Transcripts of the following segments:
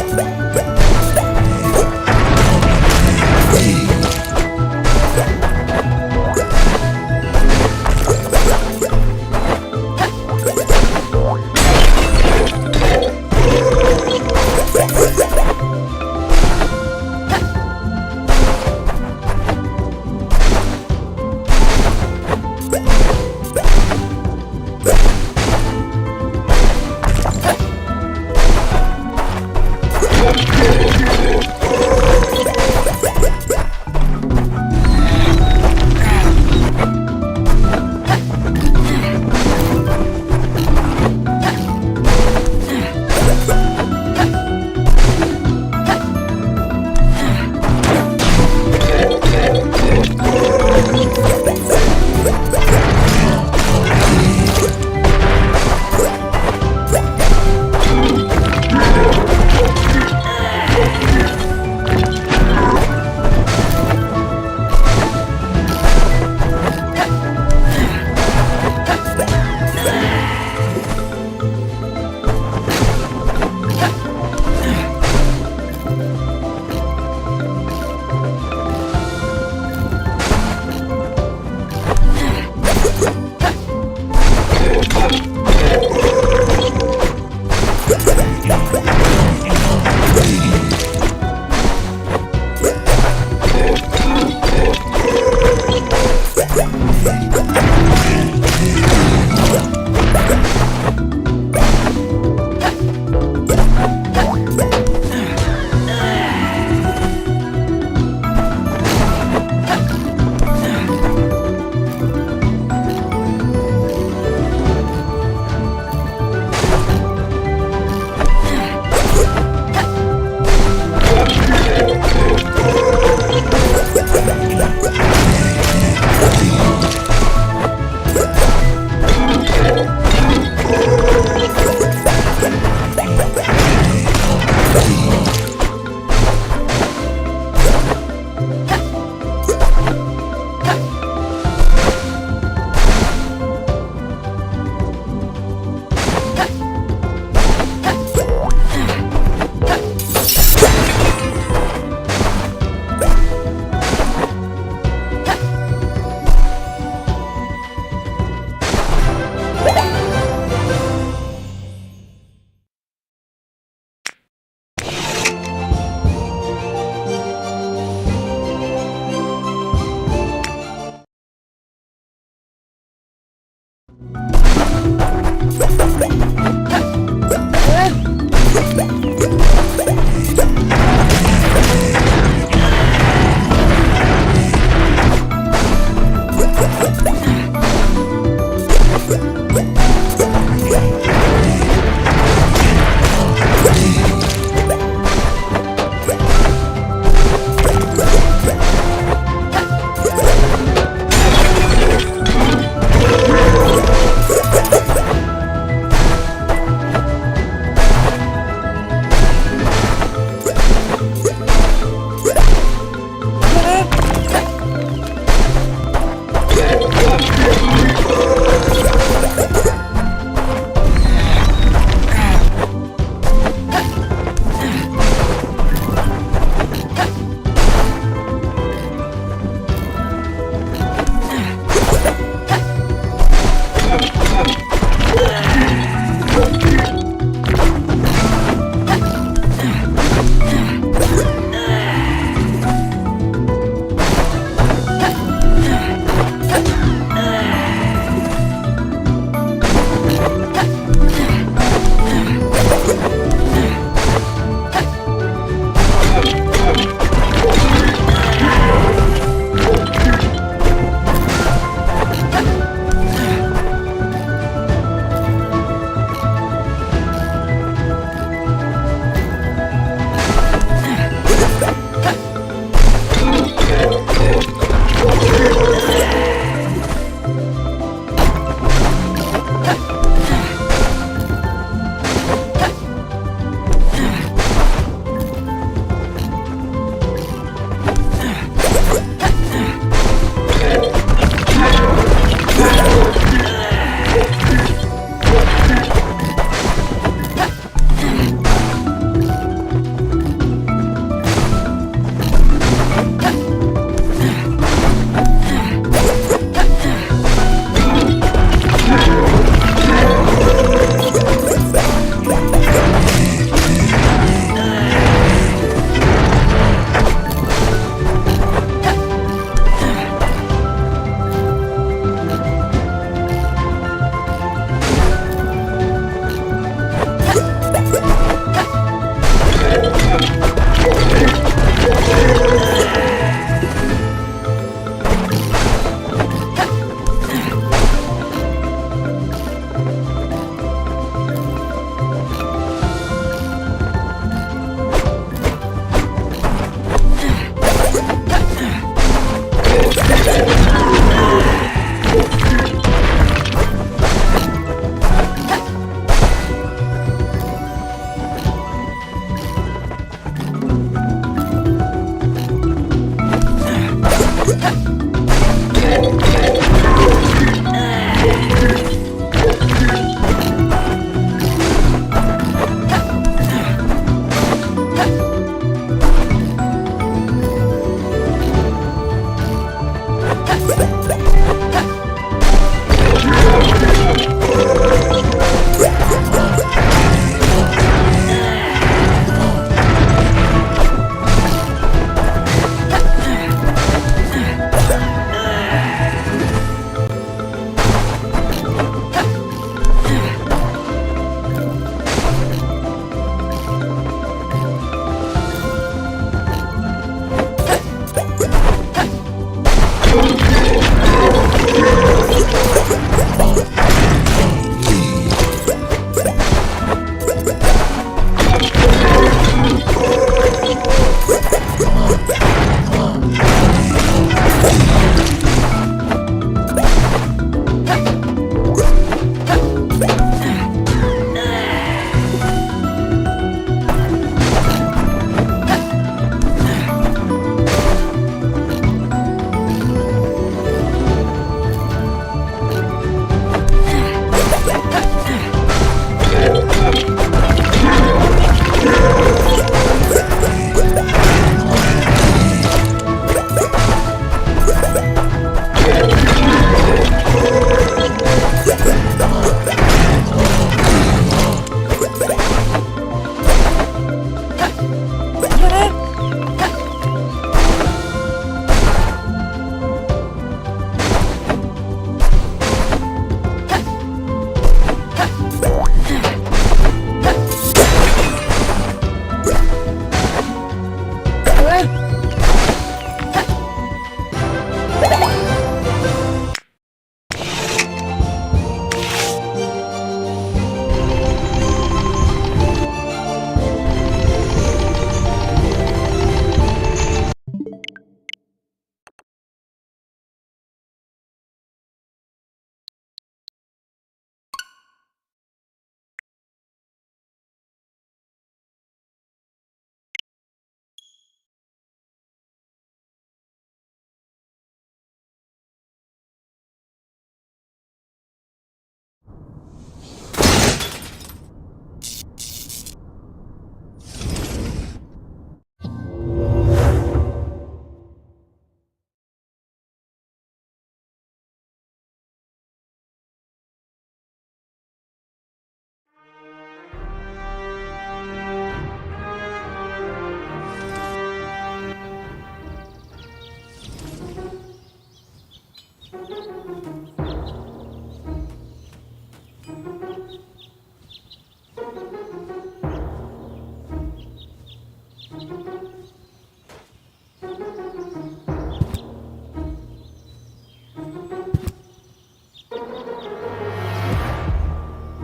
Yeah.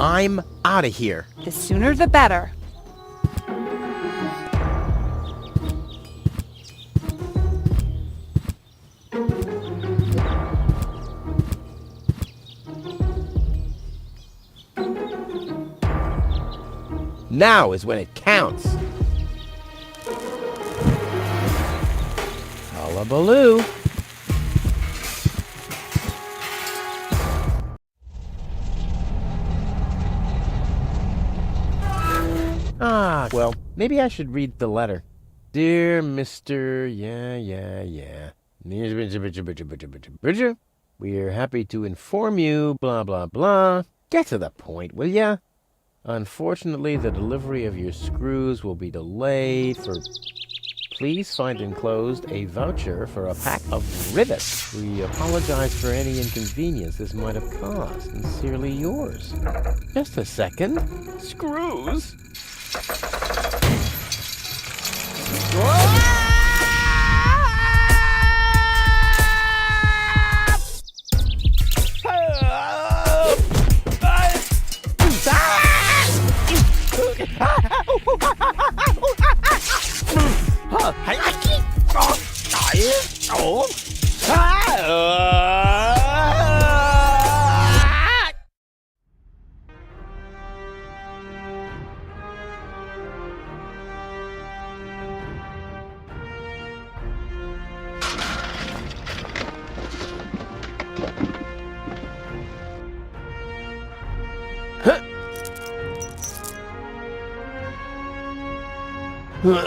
I'm out of here. The sooner the better. Now is when it counts. Hullabaloo. Well, maybe I should read the letter. Dear Mr. Bridger, we are happy to inform you, blah, blah, blah. Get to the point, will ya? Unfortunately, the delivery of your screws will be delayed for... Please find enclosed a voucher for a pack of rivets. We apologize for any inconvenience this might have caused. Sincerely yours. Just a second. Screws? Whew,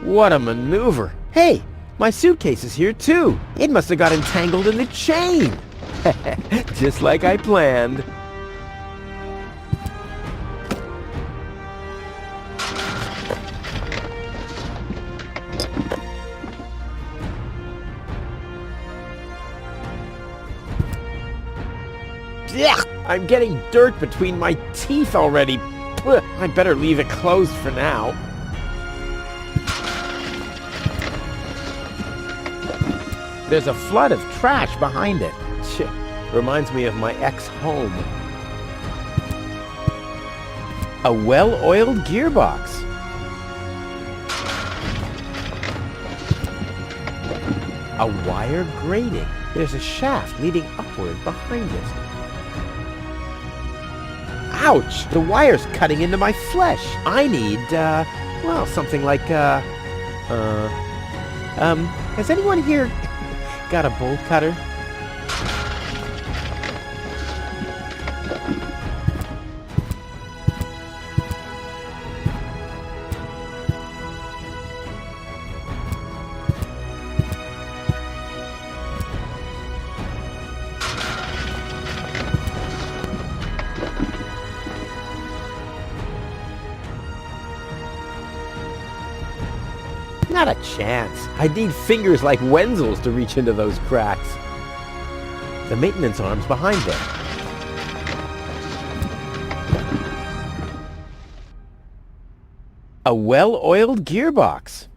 what a maneuver. Hey, my suitcase is here too. It must have got entangled in the chain. Just like I planned. Ugh, I'm getting dirt between my teeth already. I better leave it closed for now. There's a flood of trash behind it. Reminds me of my ex-home. A well-oiled gearbox. A wire grating. There's a shaft leading upward behind it. Ouch! The wire's cutting into my flesh. I need, well, something like, has anyone here got a bolt cutter? Not a chance. I'd need fingers like Wenzel's to reach into those cracks. The maintenance arm's behind them. A well-oiled gearbox.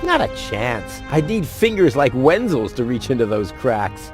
Not a chance. I'd need fingers like Wenzel's to reach into those cracks.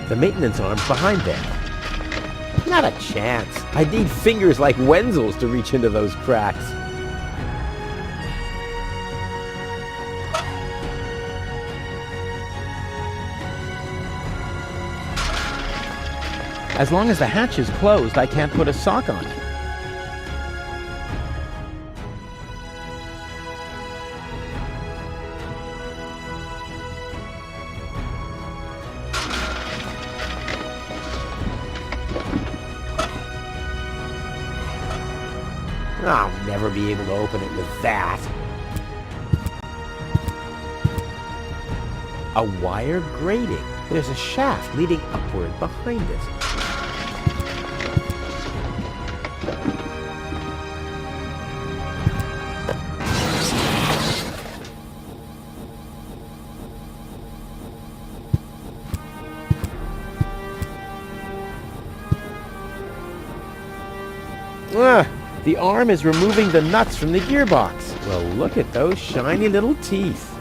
The maintenance arm's behind them. Not a chance. I'd need fingers like Wenzel's to reach into those cracks. As long as the hatch is closed, I can't put a sock on it. I'll never be able to open it with that. A wire grating. There's a shaft leading upward behind it. The arm is removing the nuts from the gearbox. Well, look at those shiny little teeth.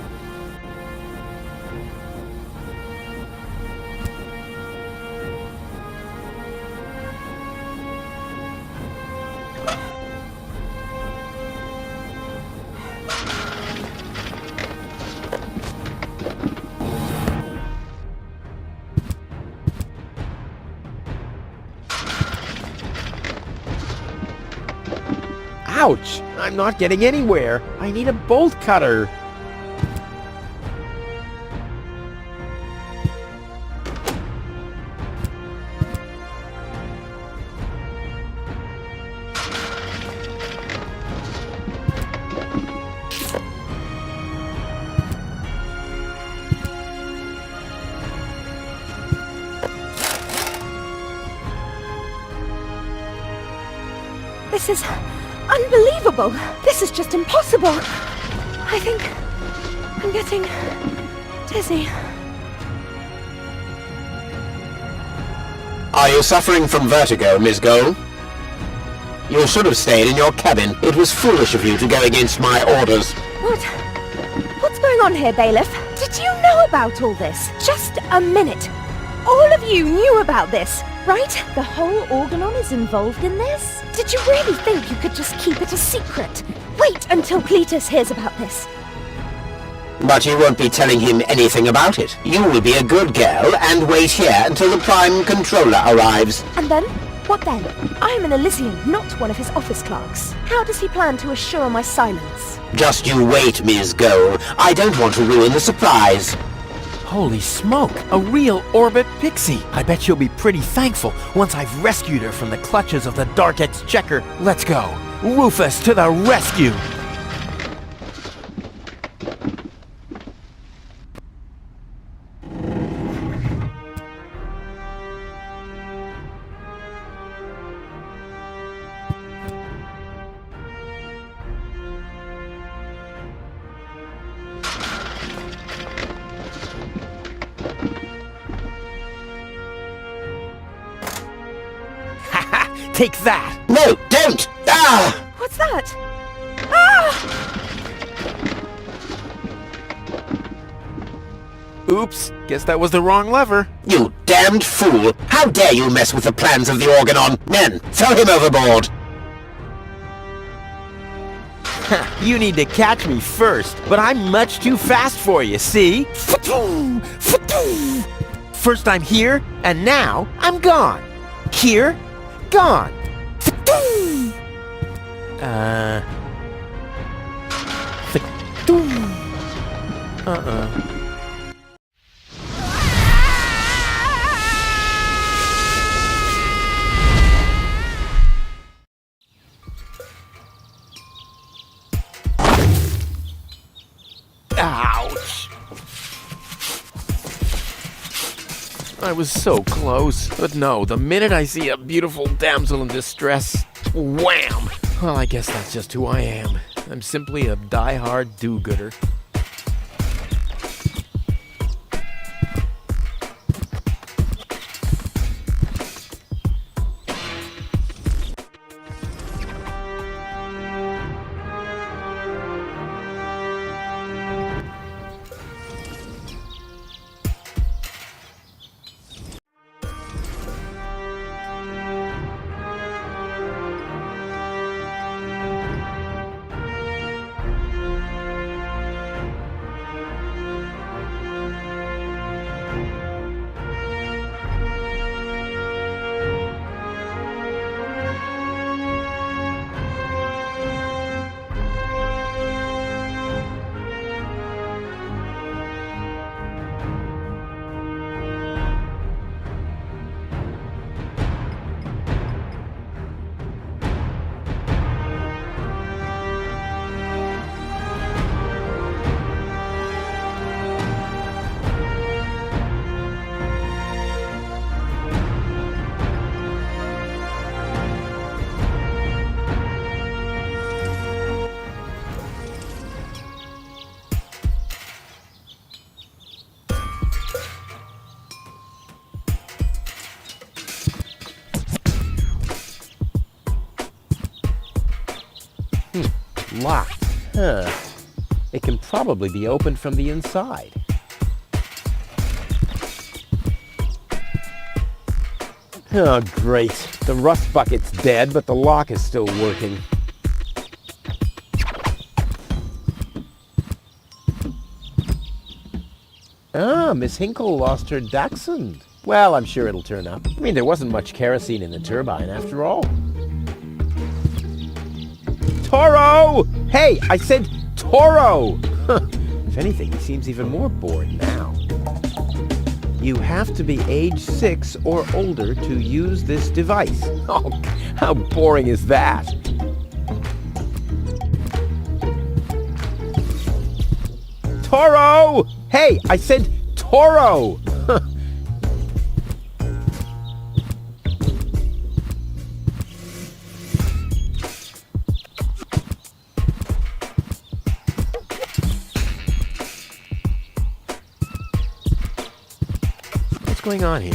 Ouch! I'm not getting anywhere. I need a bolt cutter. This is unbelievable. This is just impossible. I think I'm getting dizzy. Are you suffering from vertigo, Miss Goal? You should have stayed in your cabin. It was foolish of you to go against my orders. What's going on here, Bailiff? Did you know about all this? Just a minute. All of you knew about this, right? The whole Organon is involved in this? Did you really think you could just keep it a secret? Wait until Cletus hears about this. But you won't be telling him anything about it. You will be a good girl and wait here until the Prime Controller arrives. And then? What then? I'm an Elysian, not one of his office clerks. How does he plan to assure my silence? Just you wait, Ms. Goal. I don't want to ruin the surprise. Holy smoke! A real Orbit Pixie! I bet she'll be pretty thankful once I've rescued her from the clutches of the Dark Exchequer. Let's go! Rufus to the rescue! Take that! No, don't! Ah! What's that? Ah! Oops, guess that was the wrong lever. You damned fool! How dare you mess with the plans of the Organon? Men, throw him overboard! You need to catch me first, but I'm much too fast for you, see? First I'm here, and now I'm gone. Here, gone. Ouch! I was so close, but no, the minute I see a beautiful damsel in distress, wham! Well, I guess that's just who I am. I'm simply a die-hard do-gooder. Locked. Huh. It can probably be opened from the inside. Oh, great. The rust bucket's dead, but the lock is still working. Ah, Miss Hinkle lost her Dachshund. Well, I'm sure it'll turn up. I mean, there wasn't much kerosene in the turbine after all. Toro! Hey, I said Toro! If anything, he seems even more bored now. You have to be age 6 or older to use this device. Oh, how boring is that? Toro! Hey, I said Toro! going on here?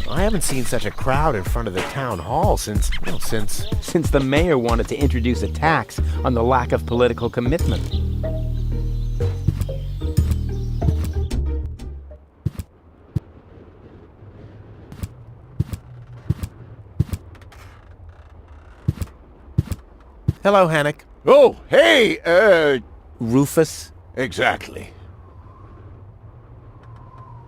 I haven't seen such a crowd in front of the town hall since the mayor wanted to introduce a tax on the lack of political commitment. Hello, Hannock. Oh, hey, Rufus, exactly.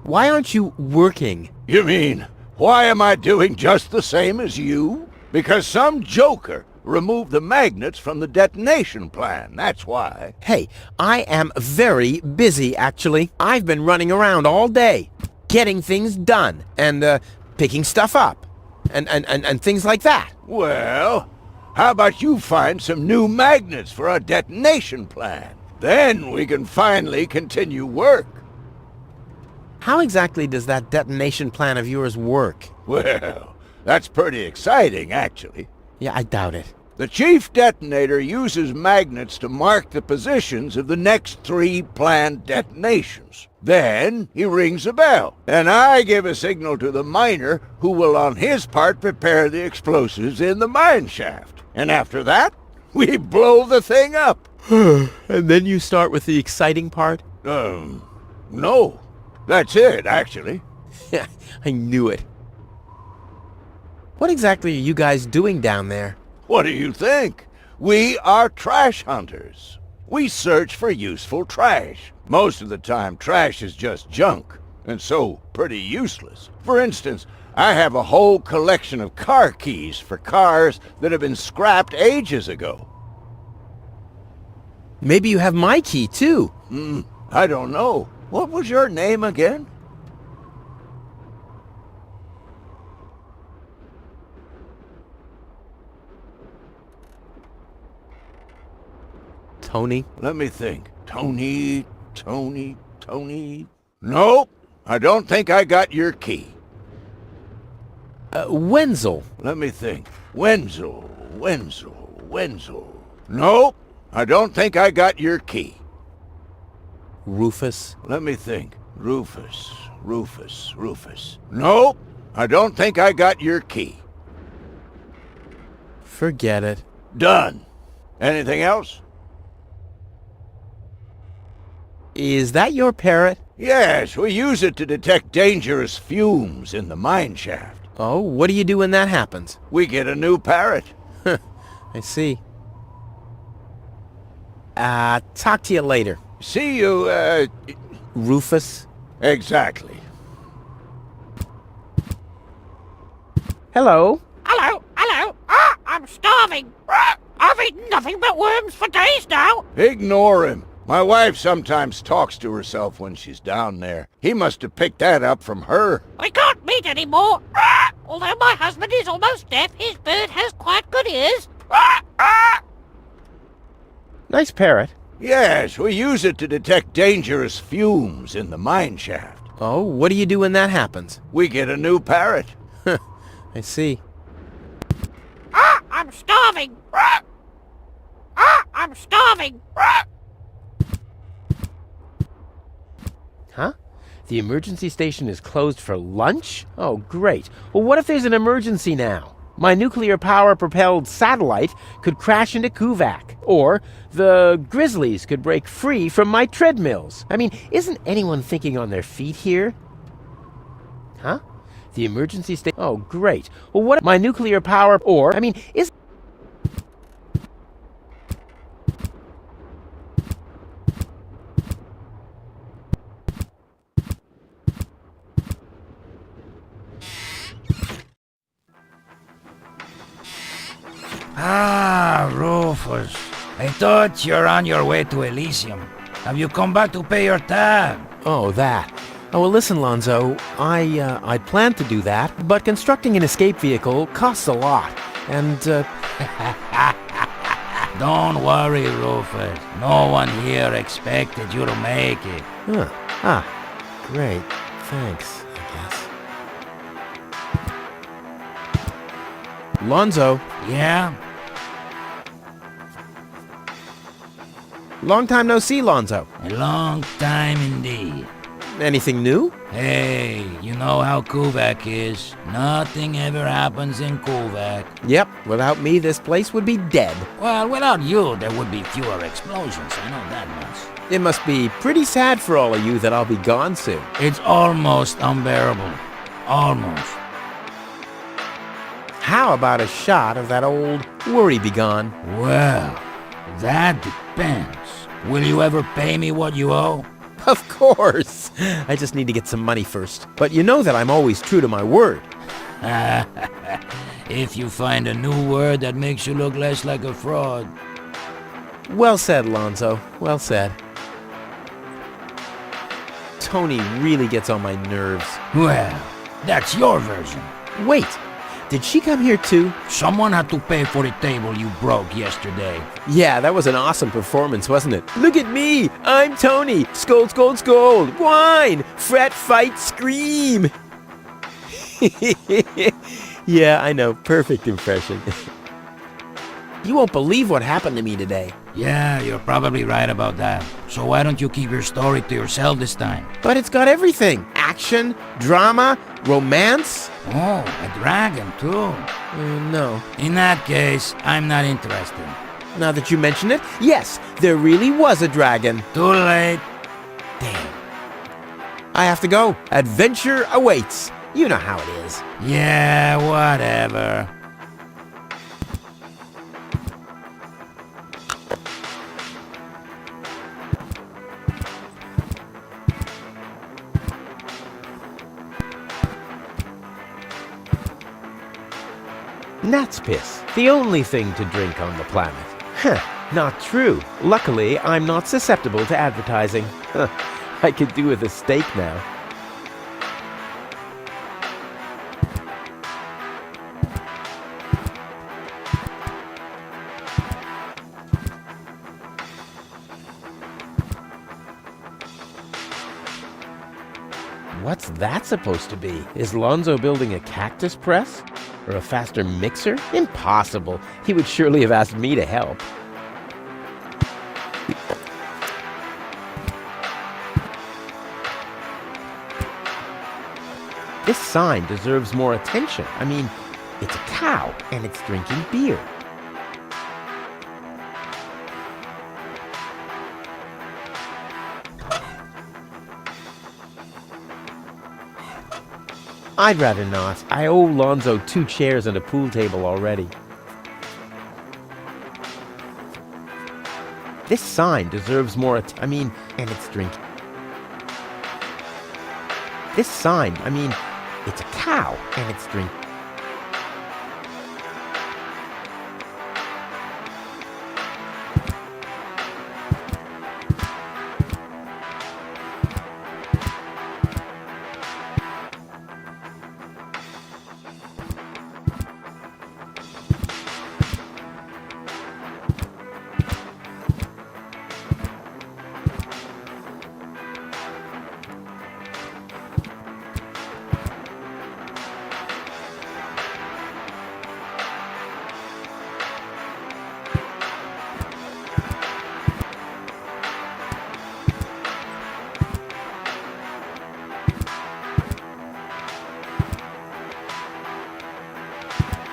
why aren't you working? You mean, why am I doing just the same as you? Because some joker removed the magnets from the detonation plan, that's why. Hey, I am very busy, actually. I've been running around all day, getting things done, and, picking stuff up, and things like that. Well, how about you find some new magnets for our detonation plan? Then we can finally continue work. How exactly does that detonation plan of yours work? Well, that's pretty exciting, actually. Yeah, I doubt it. The chief detonator uses magnets to mark the positions of the next 3 planned detonations. Then he rings a bell, and I give a signal to the miner who will on his part prepare the explosives in the mine shaft. And after that, we blow the thing up. And then you start with the exciting part? No. That's it, actually. Yeah, I knew it. What exactly are you guys doing down there? What do you think? We are trash hunters. We search for useful trash. Most of the time, trash is just junk, and so pretty useless. For instance, I have a whole collection of car keys for cars that have been scrapped ages ago. Maybe you have my key, too. I don't know. What was your name again? Tony? Let me think. Tony. Nope. I don't think I got your key. Wenzel. Let me think. Wenzel. Nope. I don't think I got your key. Rufus. Let me think. Rufus. Nope. I don't think I got your key. Forget it. Done. Anything else? Is that your parrot? Yes, we use it to detect dangerous fumes in the mine shaft. Oh, what do you do when that happens? We get a new parrot. I see. Talk to you later. See you, Rufus? Exactly. Hello? Hello. I'm starving. I've eaten nothing but worms for days now. Ignore him. My wife sometimes talks to herself when she's down there. He must have picked that up from her. I can't meet anymore. Although my husband is almost deaf, his bird has quite good ears. Nice parrot. Yes, we use it to detect dangerous fumes in the mine shaft. Oh, what do you do when that happens? We get a new parrot. I see. I'm starving. I'm starving. Huh? The emergency station is closed for lunch? Oh, great. Well, what if there's an emergency now? My nuclear power-propelled satellite could crash into Kuvak. Or the Grizzlies could break free from my treadmills. I mean, isn't anyone thinking on their feet here? Huh? The emergency station... Oh, great. Well, what if my nuclear power... Or, I mean, is... Ah, Rufus. I thought you're on your way to Elysium. Have you come back to pay your tab? Oh, that. Oh, well, listen, Lonzo. I planned to do that, but constructing an escape vehicle costs a lot. And, Don't worry, Rufus. No one here expected you to make it. Great. Thanks, I guess. Lonzo. Yeah? Long time no see, Lonzo. A long time indeed. Anything new? Hey, you know how Kuvak is. Nothing ever happens in Kuvak. Yep, without me, this place would be dead. Well, without you, there would be fewer explosions, I know that much. It must be pretty sad for all of you that I'll be gone soon. It's almost unbearable. Almost. How about a shot of that old worry begone? Well, that depends. Will you ever pay me what you owe? Of course. I just need to get some money first. But you know that I'm always true to my word. If you find a new word that makes you look less like a fraud. Well said, Lonzo. Well said. Tony really gets on my nerves. Well, that's your version. Wait, did she come here too? Someone had to pay for the table you broke yesterday. Yeah, that was an awesome performance, wasn't it? Look at me! I'm Tony! Scold, scold, scold! Whine! Fret, fight, scream! Yeah, I know. Perfect impression. You won't believe what happened to me today. Yeah, you're probably right about that. So why don't you keep your story to yourself this time? But it's got everything. Action, drama, romance. Oh, a dragon too. No. In that case, I'm not interested. Now that you mention it, yes, there really was a dragon. Too late. Damn. I have to go. Adventure awaits. You know how it is. Yeah, whatever. Gnat's piss. The only thing to drink on the planet. Huh, not true. Luckily, I'm not susceptible to advertising. Huh, I could do with a steak now. What's that supposed to be? Is Lonzo building a cactus press? Or a faster mixer? Impossible. He would surely have asked me to help. This sign deserves more attention. I mean, it's a cow, and it's drinking beer. I'd rather not. I owe Lonzo 2 chairs and a pool table already. This sign deserves more and it's drinking. This sign, it's a cow, and it's drinking.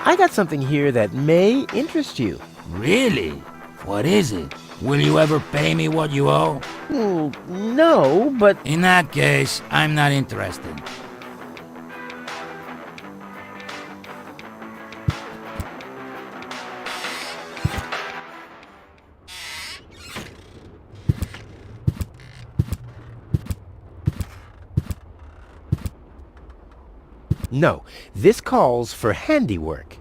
I got something here that may interest you. Really? What is it? Will you ever pay me what you owe? Well, no, but... In that case, I'm not interested. No, this calls for handiwork.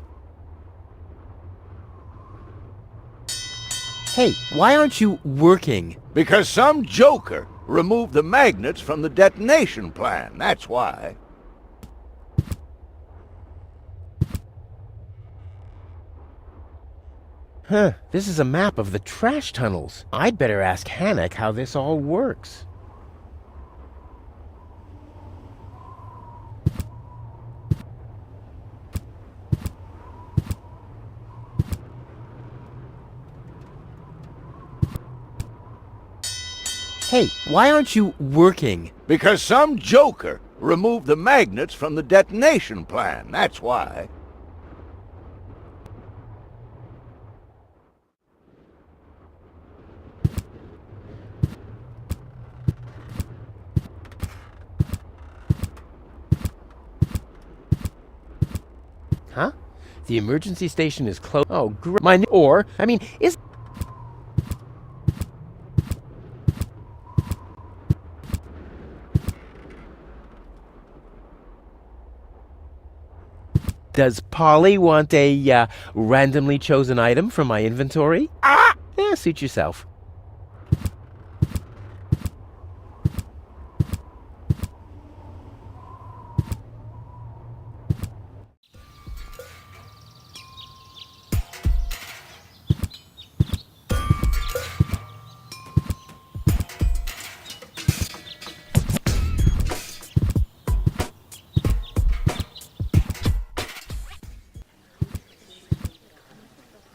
Hey, why aren't you working? Because some joker removed the magnets from the detonation plan, that's why. Huh, this is a map of the trash tunnels. I'd better ask Hannock how this all works. Hey, why aren't you working? Because some joker removed the magnets from the detonation plan, that's why. Huh? The emergency station is closed. Oh, is... Does Polly want a randomly chosen item from my inventory? Yeah, suit yourself.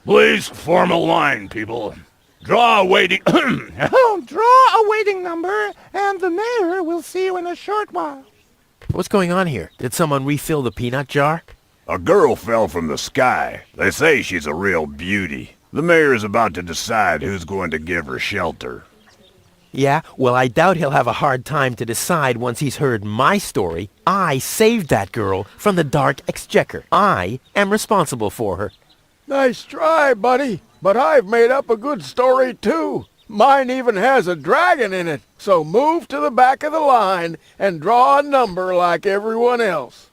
Please form a line, people. Draw a waiting... Draw a waiting number, and the mayor will see you in a short while. What's going on here? Did someone refill the peanut jar? A girl fell from the sky. They say she's a real beauty. The mayor is about to decide who's going to give her shelter. Yeah, well, I doubt he'll have a hard time to decide once he's heard my story. I saved that girl from the Dark Exchequer. I am responsible for her. Nice try, buddy. But I've made up a good story, too. Mine even has a dragon in it. So move to the back of the line and draw a number like everyone else.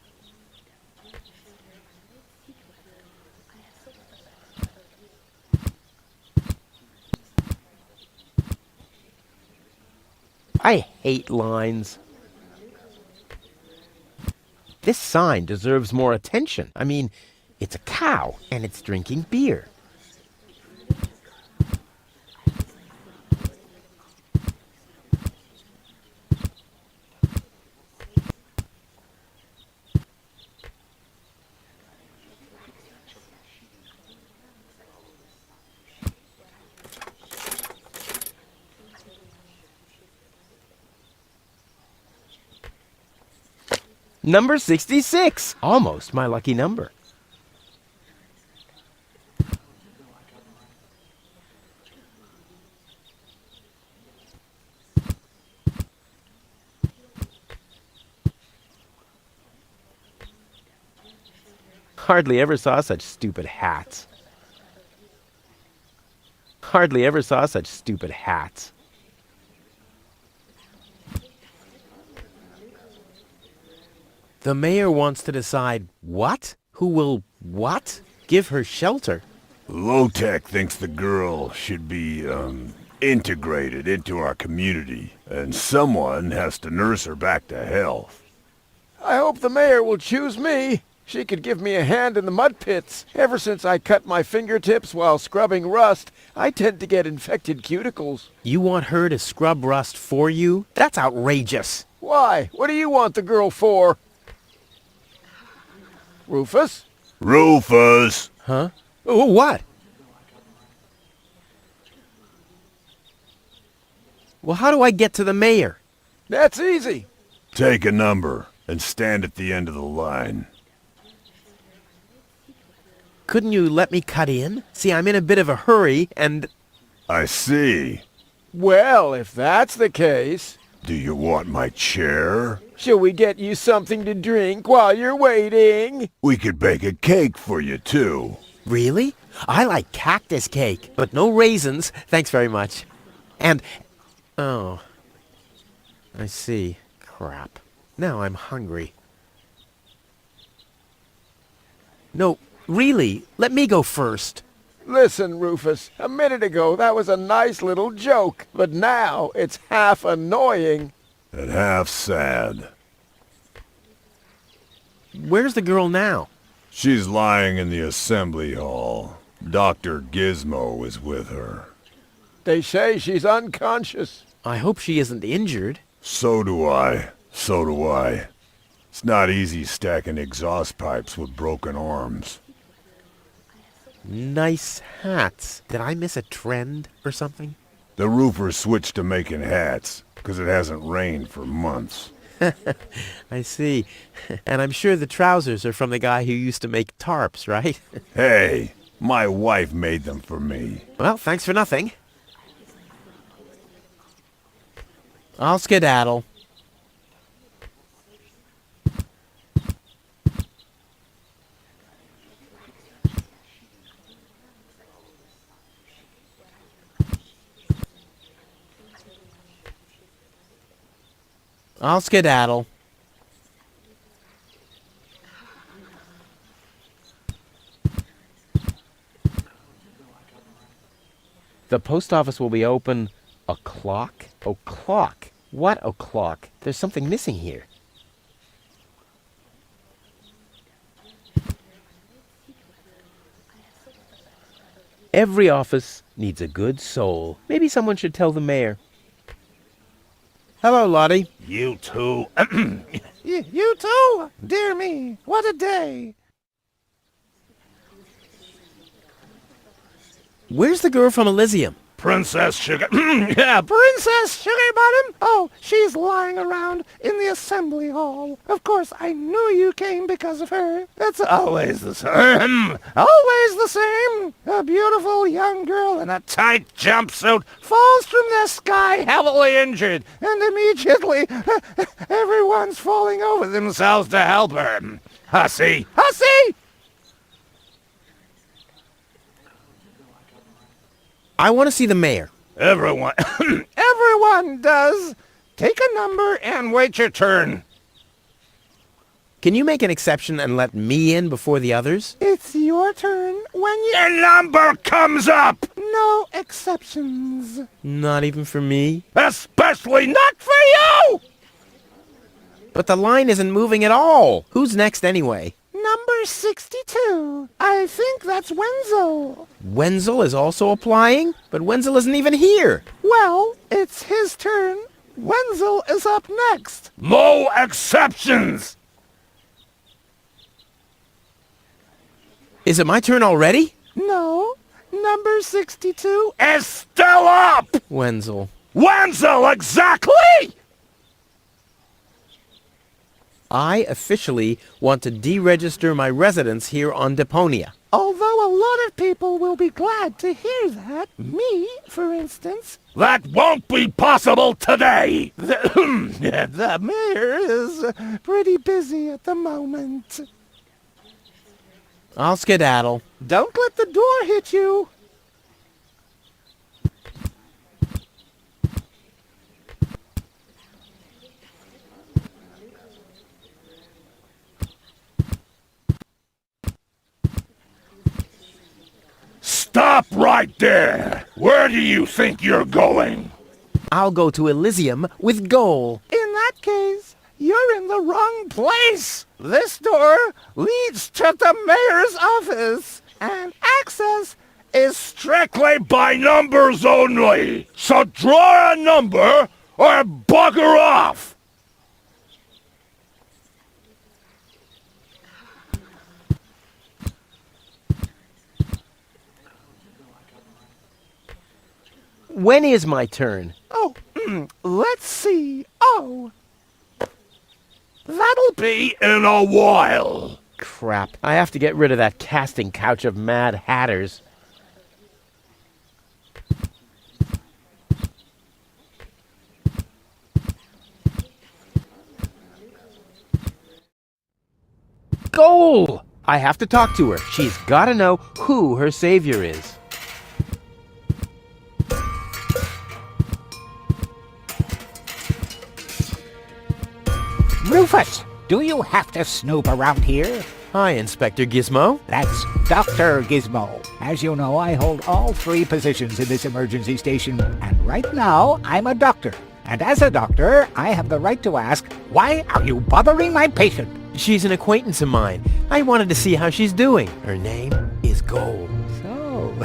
I hate lines. This sign deserves more attention. I mean, it's a cow, and it's drinking beer. Number 66! Almost my lucky number. Hardly ever saw such stupid hats. Hardly ever saw such stupid hats. The mayor wants to decide what? Who will what? Give her shelter. Low-Tech thinks the girl should be, integrated into our community, and someone has to nurse her back to health. I hope the mayor will choose me. She could give me a hand in the mud pits. Ever since I cut my fingertips while scrubbing rust, I tend to get infected cuticles. You want her to scrub rust for you? That's outrageous. Why? What do you want the girl for? Rufus? Rufus! Huh? Oh, what? Well, how do I get to the mayor? That's easy. Take a number and stand at the end of the line. Couldn't you let me cut in? See, I'm in a bit of a hurry, and... I see. Well, if that's the case... Do you want my chair? Shall we get you something to drink while you're waiting? We could bake a cake for you, too. Really? I like cactus cake, but no raisins. Thanks very much. And... Oh. I see. Crap. Now I'm hungry. No, really, let me go first. Listen, Rufus, a minute ago that was a nice little joke, but now it's half annoying. And half sad. Where's the girl now? She's lying in the assembly hall. Dr. Gizmo is with her. They say she's unconscious. I hope she isn't injured. So do I. So do I. It's not easy stacking exhaust pipes with broken arms. Nice hats. Did I miss a trend or something? The roofer switched to making hats, 'cause it hasn't rained for months. I see. And I'm sure the trousers are from the guy who used to make tarps, right? Hey, my wife made them for me. Well, thanks for nothing. I'll skedaddle. I'll skedaddle. The post office will be open o'clock? O'clock? What o'clock? There's something missing here. Every office needs a good soul. Maybe someone should tell the mayor. Hello, Lottie. You too. You too? Dear me, what a day. Where's the girl from Elysium? Princess Sugar. Yeah, Princess Sugarbottom? Oh, she's lying around in the assembly hall. Of course, I knew you came because of her. It's always the same. Always the same. A beautiful young girl in a tight jumpsuit falls from the sky heavily injured, and immediately everyone's falling over themselves to help her. Hussy! Hussy! I want to see the mayor. Everyone. Everyone does. Take a number and wait your turn. Can you make an exception and let me in before the others? It's your turn when you... Your number comes up. No exceptions. Not even for me? Especially not for you. But the line isn't moving at all. Who's next anyway? Number 62. I think that's Wenzel. Wenzel is also applying? But Wenzel isn't even here. Well, it's his turn. Wenzel is up next. No exceptions. Is it my turn already? No. Number 62. Is still up. Wenzel. Wenzel, exactly. I officially want to deregister my residence here on Deponia. Although a lot of people will be glad to hear that. Me, for instance. That won't be possible today. The mayor is pretty busy at the moment. I'll skedaddle. Don't let the door hit you. Stop right there. Where do you think you're going? I'll go to Elysium with Goal. In that case, you're in the wrong place. This door leads to the mayor's office, and access is Strictly by numbers only. So draw a number or bugger off. When is my turn? Oh, let's see. Oh, that'll Be in a while. Crap. I have to get rid of that casting couch of Mad Hatters. Goal! I have to talk to her. She's got to know who her savior is. Rufus, do you have to snoop around here? Hi, Inspector Gizmo. That's Dr. Gizmo. As you know, I hold all 3 positions in this emergency station, and right now, I'm a doctor. And as a doctor, I have the right to ask, why are you bothering my patient? She's an acquaintance of mine. I wanted to see how she's doing. Her name is Goal. So,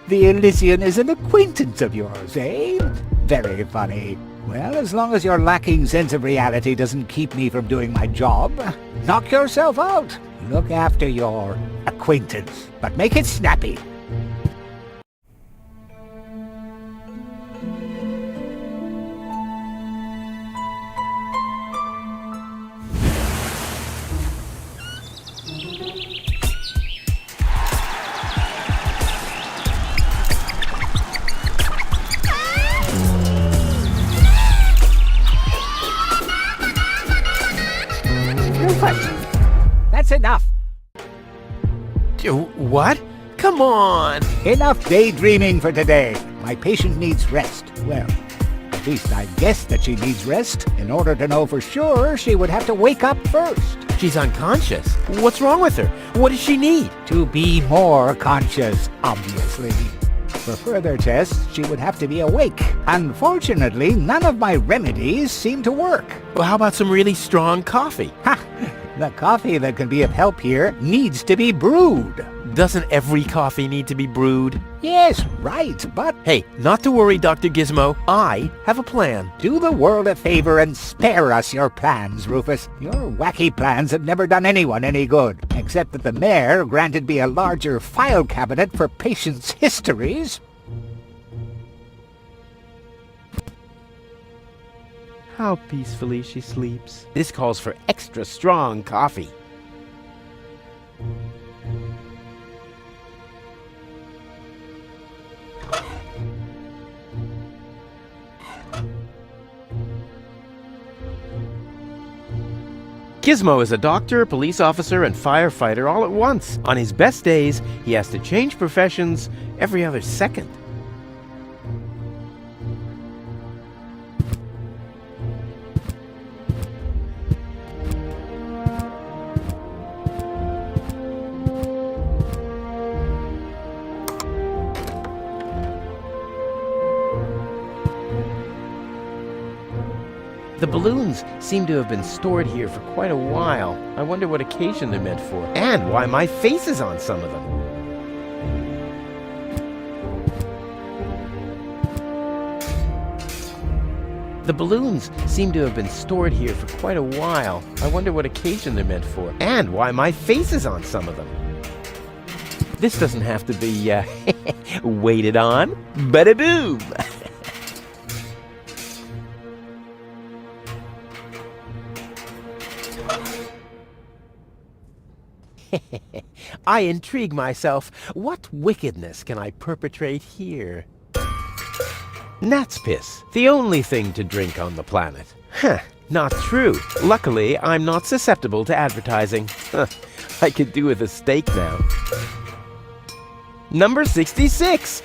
the Elysian is an acquaintance of yours, eh? Very funny. Well, as long as your lacking sense of reality doesn't keep me from doing my job, knock yourself out. Look after your acquaintance, but make it snappy. That's enough. What? Come on! Enough daydreaming for today. My patient needs rest. Well, at least I guess that she needs rest. In order to know for sure, she would have to wake up first. She's unconscious. What's wrong with her? What does she need? To be more conscious, obviously. For further tests, she would have to be awake. Unfortunately, none of my remedies seem to work. Well, how about some really strong coffee? Ha! The coffee that can be of help here needs to be brewed. Doesn't every coffee need to be brewed? Yes, right, but Hey, not to worry, Dr. Gizmo. I have a plan. do the world a favor and spare us your plans, Rufus. Your wacky plans have never done anyone any good, except that the mayor granted me a larger file cabinet for patients' histories. How peacefully she sleeps. This calls for extra strong coffee. Gizmo is a doctor, police officer, and firefighter all at once. On his best days, he has to change professions every other second. The balloons seem to have been stored here for quite a while. I wonder what occasion they're meant for, and why my face is on some of them. The balloons seem to have been stored here for quite a while. I wonder what occasion they're meant for, and why my face is on some of them. This doesn't have to be, waited on. Bada-boom! I intrigue myself. What wickedness can I perpetrate here? Gnat's piss, the only thing to drink on the planet. Huh, not true. Luckily, I'm not susceptible to advertising. I could do with a steak now. Number 66!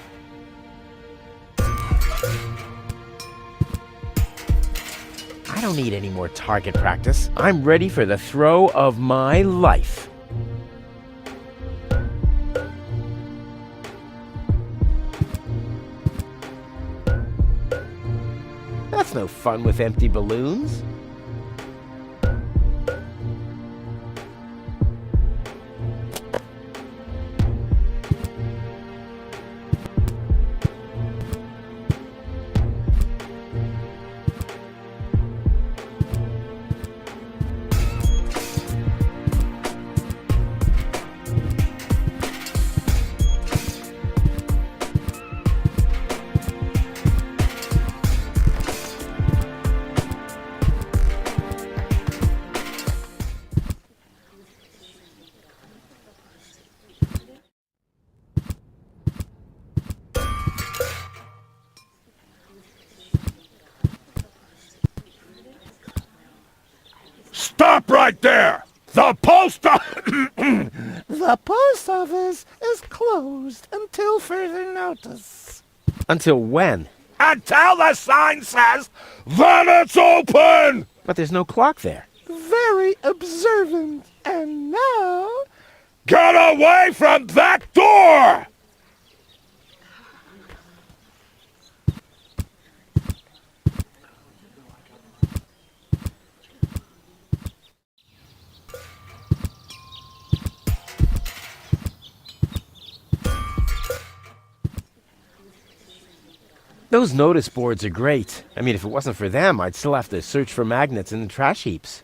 I don't need any more target practice. I'm ready for the throw of my life. That's no fun with empty balloons. Stop right there! The post The post office is closed until further notice. Until when? Until the sign says that it's open! But there's no clock there. Very observant. And now... Get away from that door! Those notice boards are great. I mean, if it wasn't for them, I'd still have to search for magnets in the trash heaps.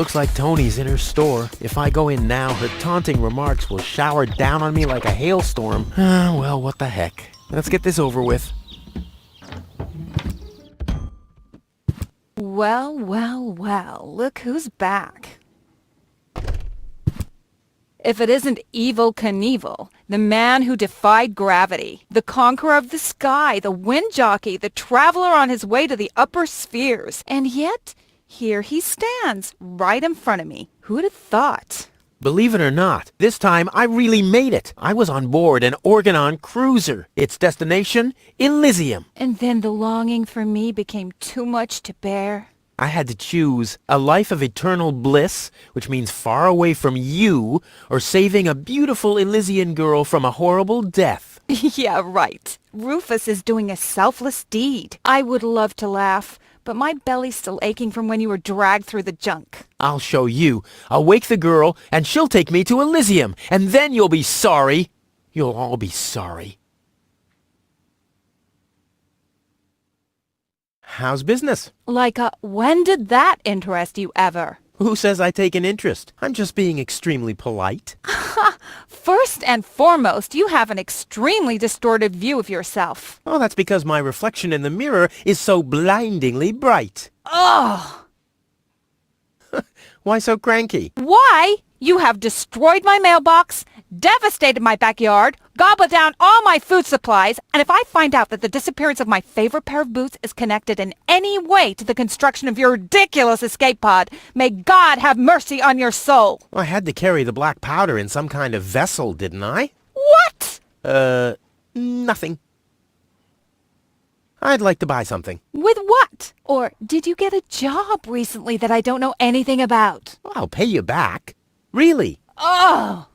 Looks like Tony's in her store. If I go in now, her taunting remarks will shower down on me like a hailstorm. Well, what the heck. Let's get this over with. Well, well, well, look who's back. If it isn't Evel Knievel, the man who defied gravity, the conqueror of the sky, the wind jockey, the traveler on his way to the upper spheres. And yet, here he stands, right in front of me. Who'd have thought? Believe it or not, this time I really made it. I was on board an Organon cruiser. Its destination, Elysium. And then the longing for me became too much to bear. I had to choose a life of eternal bliss, which means far away from you, or saving a beautiful Elysian girl from a horrible death. Yeah, right. Rufus is doing a selfless deed. I would love to laugh, but my belly's still aching from when you were dragged through the junk. I'll show you. I'll wake the girl, and she'll take me to Elysium, and then you'll be sorry. You'll all be sorry. How's business? Like when did that interest you ever? Who says I take an interest? I'm just being extremely polite. First and foremost, you have an extremely distorted view of yourself. Oh, that's because my reflection in the mirror is so blindingly bright. Ugh! Why so cranky? Why? You have destroyed my mailbox, devastated my backyard, gobbled down all my food supplies, and if I find out that the disappearance of my favorite pair of boots is connected in any way to the construction of your ridiculous escape pod, may God have mercy on your soul. I had to carry the black powder in some kind of vessel, didn't I? What? Nothing. I'd like to buy something. With what? Or did you get a job recently that I don't know anything about? I'll pay you back. Really? Oh!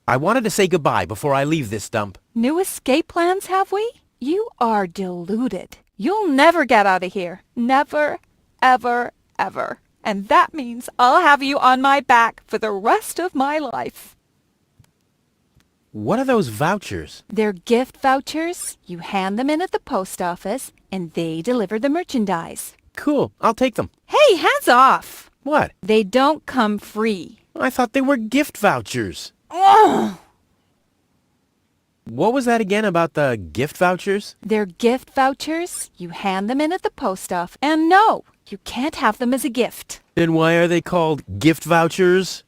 I wanted to say goodbye before I leave this dump. New escape plans, have we? You are deluded. You'll never get out of here. Never, ever, ever. And that means I'll have you on my back for the rest of my life. What are those vouchers? They're gift vouchers. You hand them in at the post office, and they deliver the merchandise. Cool. I'll take them. Hey, hands off! What? They don't come free. I thought they were gift vouchers. Ugh! What was that again about the gift vouchers? They're gift vouchers. You hand them in at the post office. And no, you can't have them as a gift. Then why are they called gift vouchers?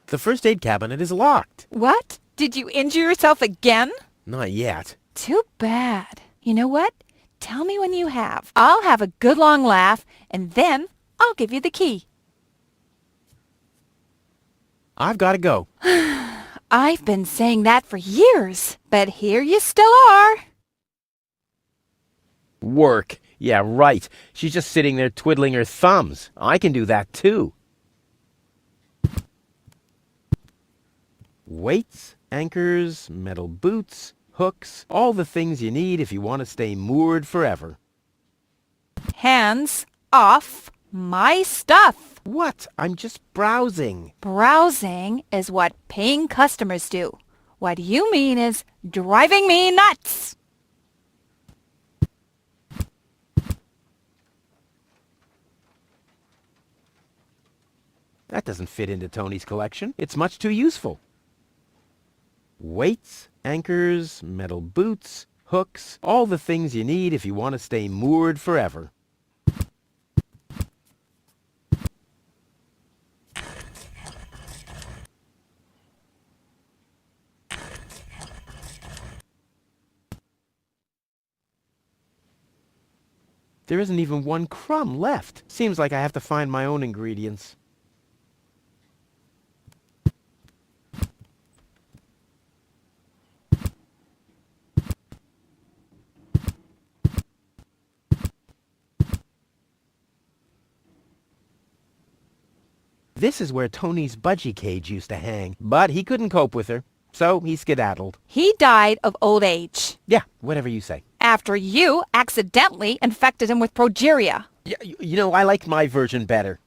The first aid cabinet is locked. What? Did you injure yourself again? Not yet. Too bad. You know what? Tell me when you have. I'll have a good long laugh, and then I'll give you the key. I've got to go. I've been saying that for years, but here you still are. Work. Yeah, right. She's just sitting there twiddling her thumbs. I can do that too. Weights, anchors, metal boots, hooks, all the things you need if you want to stay moored forever. Hands off my stuff. What? I'm just browsing. Browsing is what paying customers do. What you mean is driving me nuts. That doesn't fit into Tony's collection. It's much too useful. Weights, anchors, metal boots, hooks, all the things you need if you want to stay moored forever. There isn't even one crumb left. Seems like I have to find my own ingredients. This is where Tony's budgie cage used to hang, but he couldn't cope with her, so he skedaddled. He died of old age. Yeah, whatever you say. After you accidentally infected him with progeria. Yeah, you know, I liked my version better.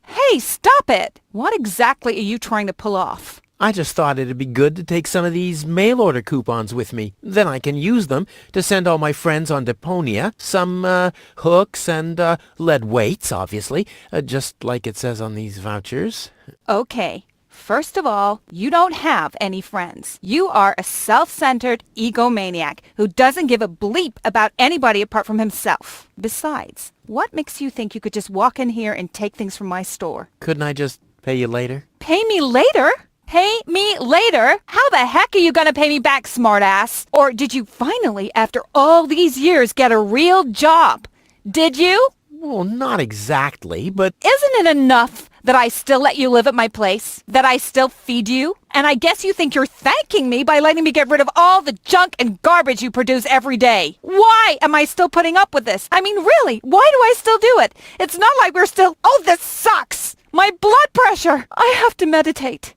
Hey, stop it! What exactly are you trying to pull off? I just thought it'd be good to take some of these mail-order coupons with me. Then I can use them to send all my friends on Deponia some hooks and lead weights, obviously, just like it says on these vouchers. Okay. First of all, you don't have any friends. You are a self-centered egomaniac who doesn't give a bleep about anybody apart from himself. Besides, what makes you think you could just walk in here and take things from my store? Couldn't I just pay you later? Pay me later? Pay me later? How the heck are you gonna pay me back, smartass? Or did you finally, after all these years, get a real job? Did you? Well, not exactly, but... Isn't it enough that I still let you live at my place? That I still feed you? And I guess you think you're thanking me by letting me get rid of all the junk and garbage you produce every day. Why am I still putting up with this? I mean, really, why do I still do it? It's not like we're still... Oh, this sucks! My blood pressure! I have to meditate.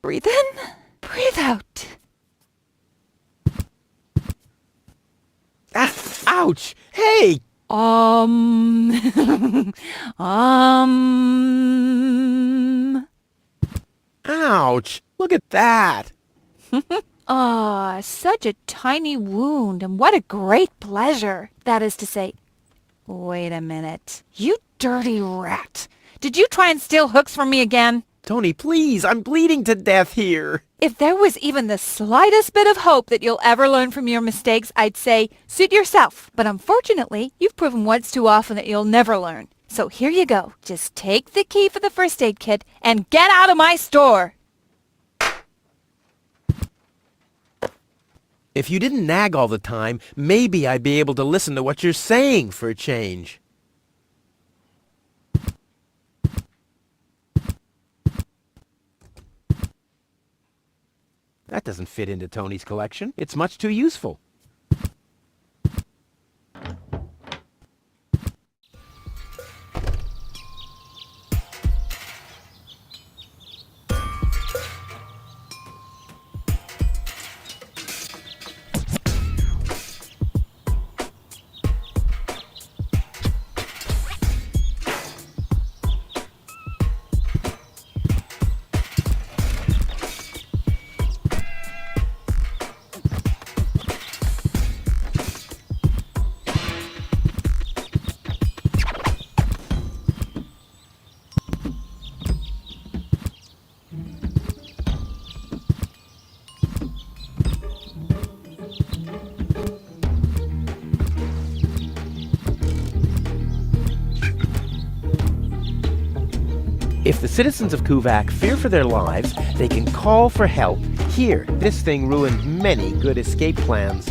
Breathe in, breathe out. Ah, ouch! Hey! Ouch! Look at that! Ah, such a tiny wound, and what a great pleasure. That is to say, wait a minute. You dirty rat. Did you try and steal hooks from me again? Tony, please, I'm bleeding to death here. If there was even the slightest bit of hope that you'll ever learn from your mistakes, I'd say, suit yourself. But unfortunately, you've proven once too often that you'll never learn. So here you go. Just take the key for the first aid kit and get out of my store. If you didn't nag all the time, maybe I'd be able to listen to what you're saying for a change. That doesn't fit into Tony's collection. It's much too useful. If the citizens of Kuvaq fear for their lives, they can call for help. Here, this thing ruined many good escape plans.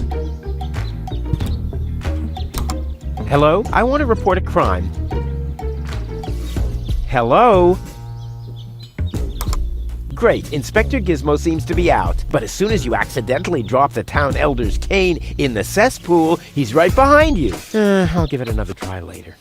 Hello? I want to report a crime. Hello? Great, Inspector Gizmo seems to be out. But as soon as you accidentally drop the town elder's cane in the cesspool, he's right behind you. I'll give it another try later.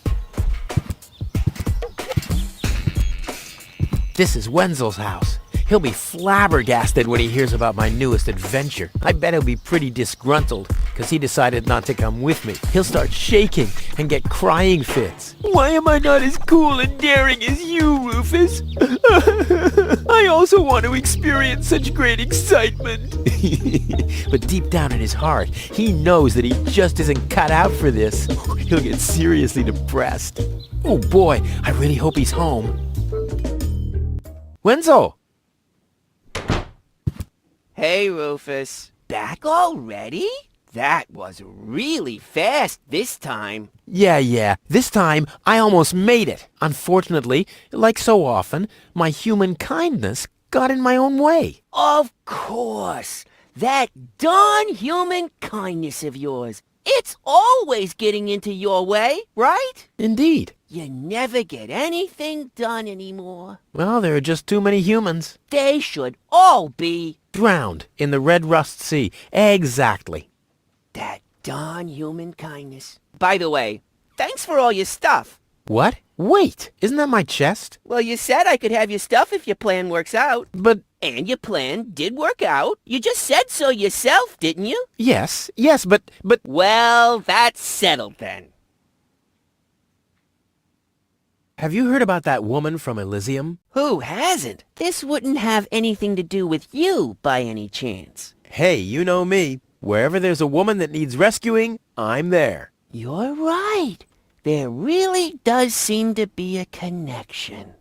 This is Wenzel's house. He'll be flabbergasted when he hears about my newest adventure. I bet he'll be pretty disgruntled, because he decided not to come with me. He'll start shaking and get crying fits. Why am I not as cool and daring as you, Rufus? I also want to experience such great excitement. But deep down in his heart, he knows that he just isn't cut out for this. He'll get seriously depressed. Oh boy, I really hope he's home. Wenzel! Hey, Rufus. Back already? That was really fast this time. Yeah. This time, I almost made it. Unfortunately, like so often, my human kindness got in my own way. Of course. That darn human kindness of yours. It's always getting into your way, right? Indeed. You never get anything done anymore. Well, there are just too many humans. They should all be drowned in the Red Rust Sea. Exactly. that darn human kindness. By the way, thanks for all your stuff. What? Wait, isn't that my chest? Well, you said I could have your stuff if your plan works out. But... And your plan did work out. You just said so yourself, didn't you? Yes, but... Well, that's settled then. Have you heard about that woman from Elysium? Who hasn't? This wouldn't have anything to do with you by any chance. Hey, you know me. Wherever there's a woman that needs rescuing, I'm there. You're right. There really does seem to be a connection.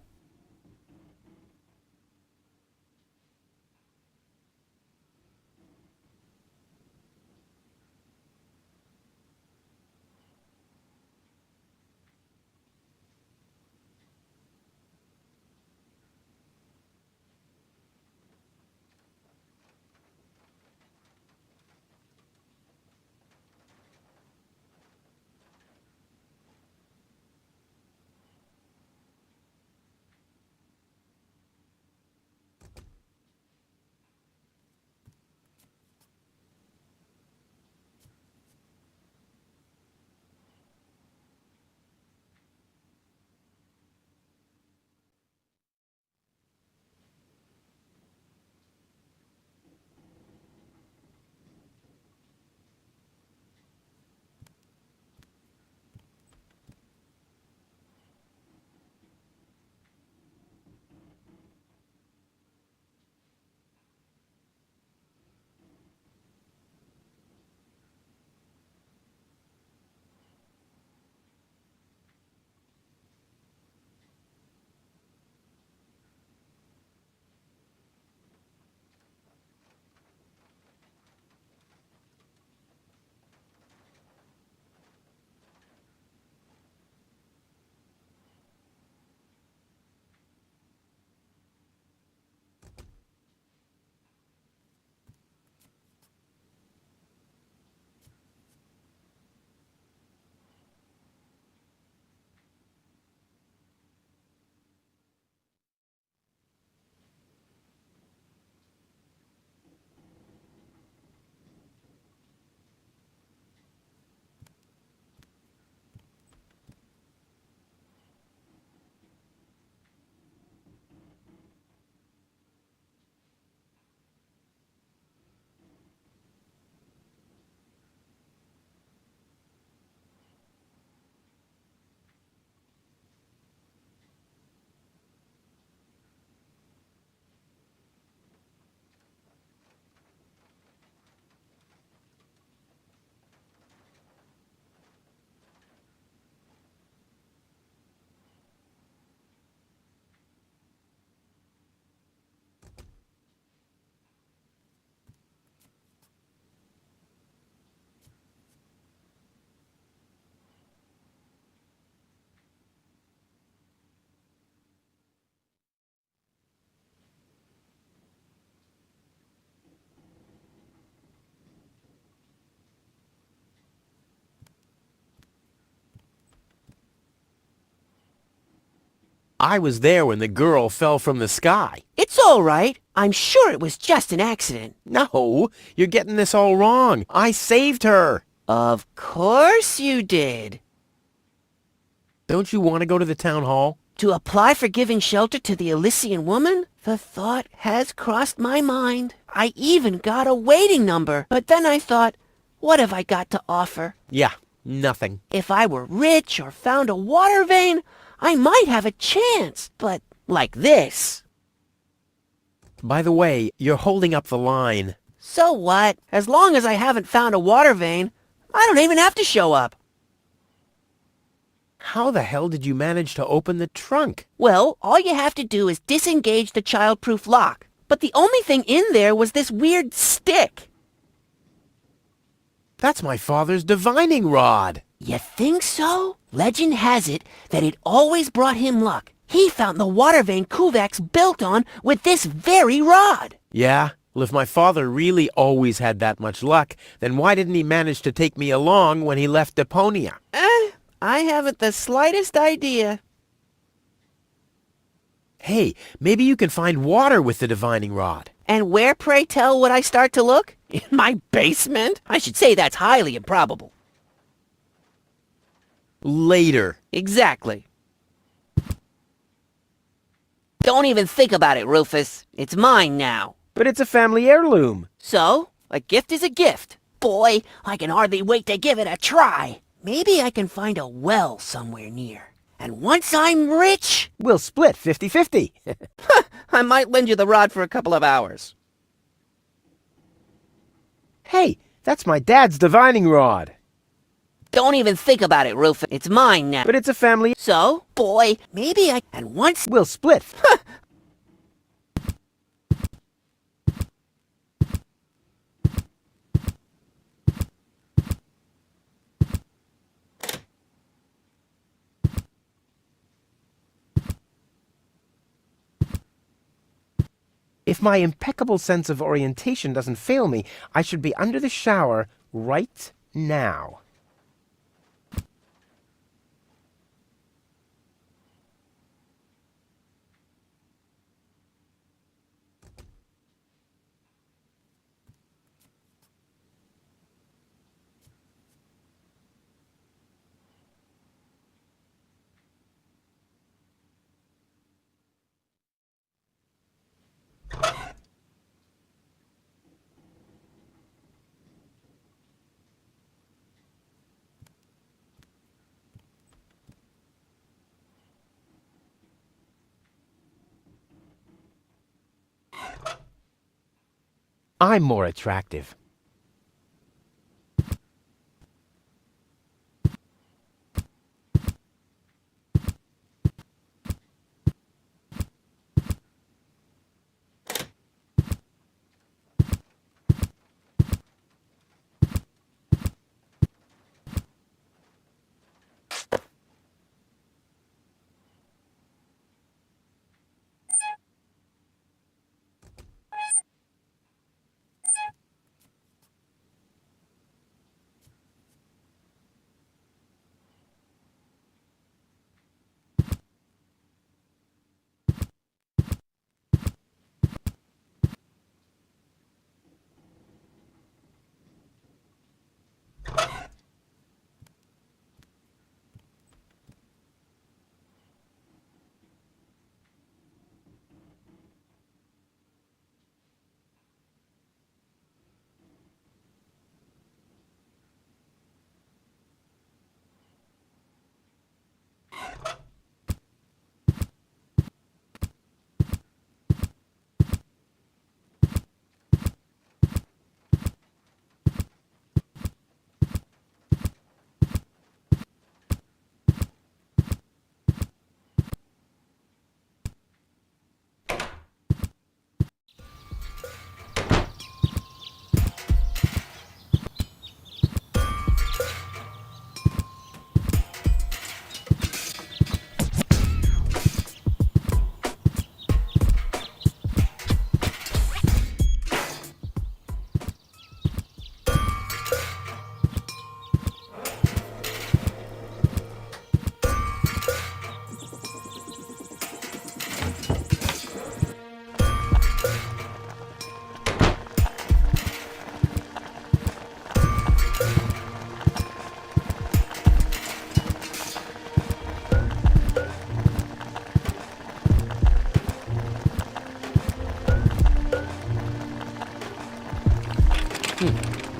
I was there when the girl fell from the sky. It's all right. I'm sure it was just an accident. No, you're getting this all wrong. I saved her. Of course you did. Don't you want to go to the town hall? To apply for giving shelter to the Elysian woman? The thought has crossed my mind. I even got a waiting number. But then I thought, what have I got to offer? Yeah, nothing. If I were rich or found a water vein, I might have a chance. But like this. By the way, you're holding up the line. So what? As long as I haven't found a water vein, I don't even have to show up. How the hell did you manage to open the trunk? Well, all you have to do is disengage the child-proof lock. But the only thing in there was this weird stick. That's my father's divining rod. You think so? Legend has it that it always brought him luck. He found the water vein Kuvak's built on with this very rod. Yeah? Well, if my father really always had that much luck, then why didn't he manage to take me along when he left Deponia? I haven't the slightest idea. Hey, maybe you can find water with the divining rod. And where, pray tell, would I start to look? In my basement? I should say that's highly improbable. Later. Exactly. Don't even think about it, Rufus. It's mine now. But it's a family heirloom. So, a gift is a gift. Boy, I can hardly wait to give it a try. Maybe I can find a well somewhere near. And once I'm rich, We'll split 50-50. I might lend you the rod for a couple of hours. Hey, that's my dad's divining rod. Don't even think about it, Rufus. It's mine now. But it's a family. So, boy, maybe I... And once... We'll split. If my impeccable sense of orientation doesn't fail me, I should be under the shower right now. I'm more attractive.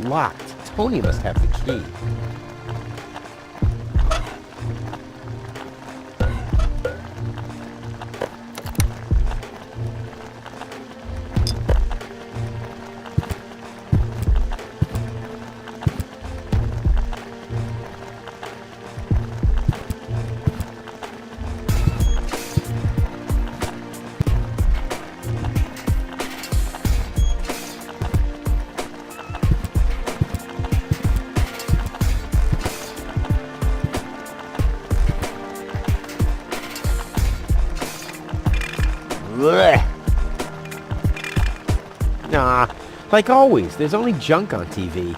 Locked. Tony must have the key. Blech. Nah, like always, there's only junk on TV.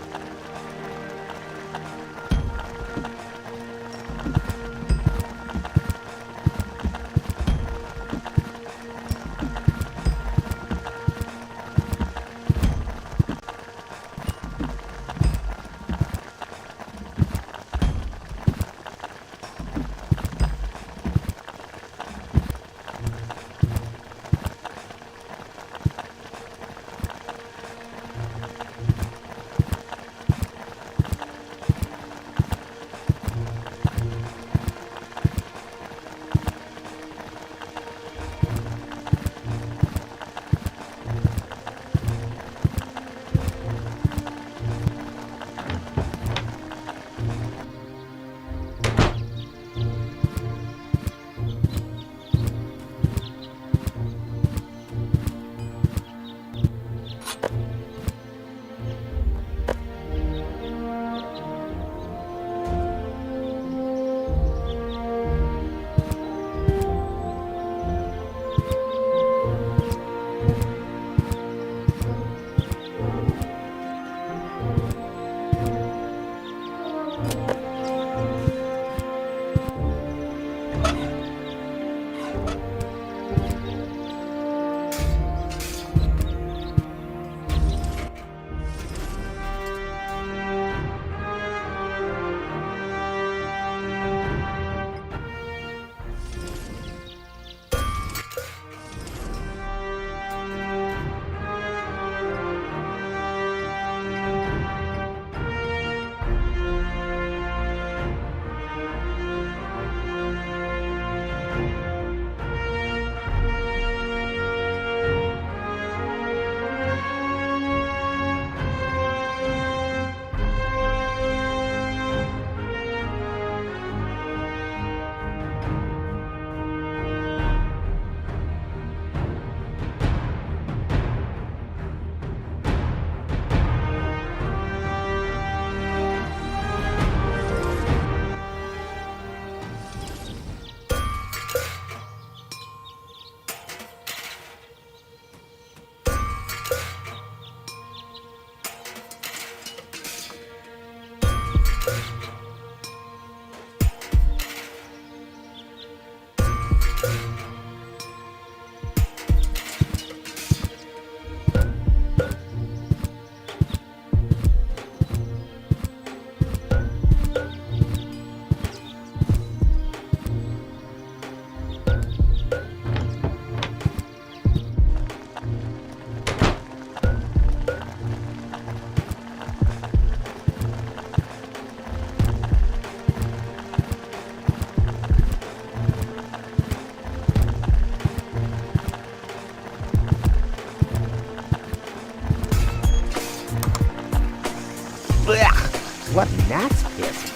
What gnat's piss?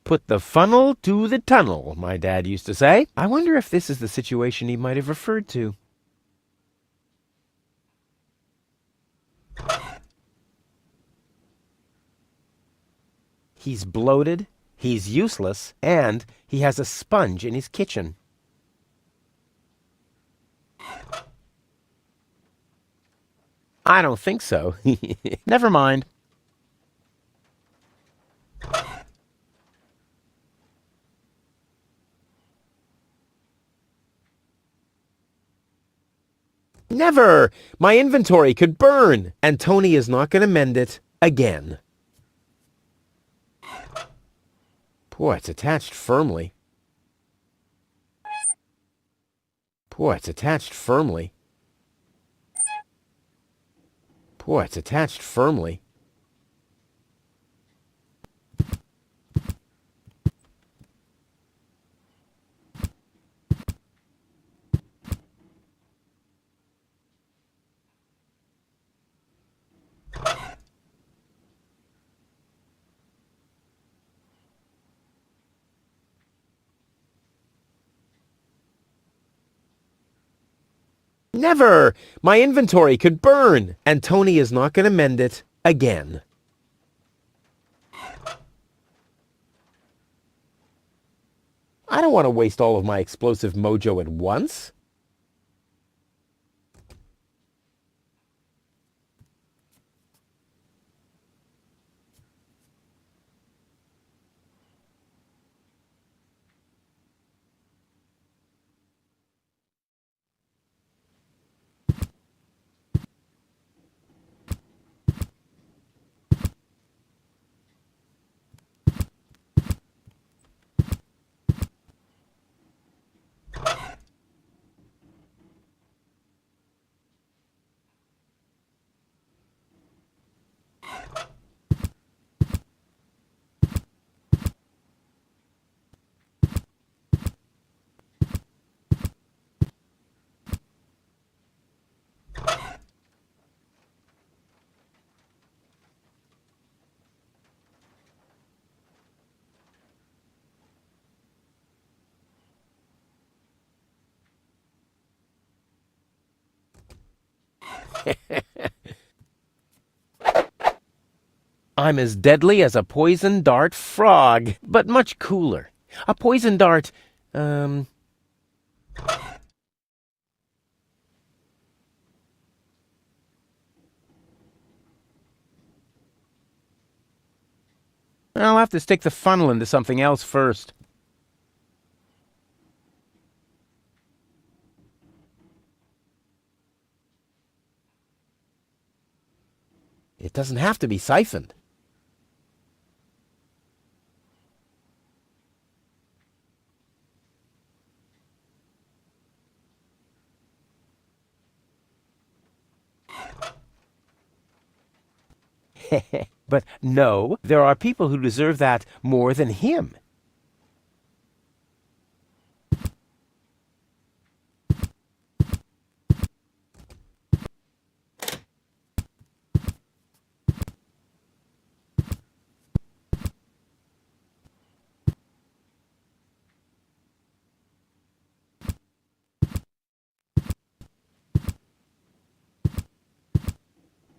Put the funnel to the tunnel, my dad used to say. I wonder if this is the situation he might have referred to. He's bloated, he's useless, and he has a sponge in his kitchen. I don't think so. Never mind. Never! My inventory could burn, and Tony is not going to mend it again. Boy, it's attached firmly. Boy, it's attached firmly. Boy, it's attached firmly. Never! My inventory could burn, and Tony is not going to mend it again. I don't want to waste all of my explosive mojo at once. I'm as deadly as a poison dart frog, but much cooler. A poison dart, I'll have to stick the funnel into something else first. It doesn't have to be siphoned. But no, there are people who deserve that more than him.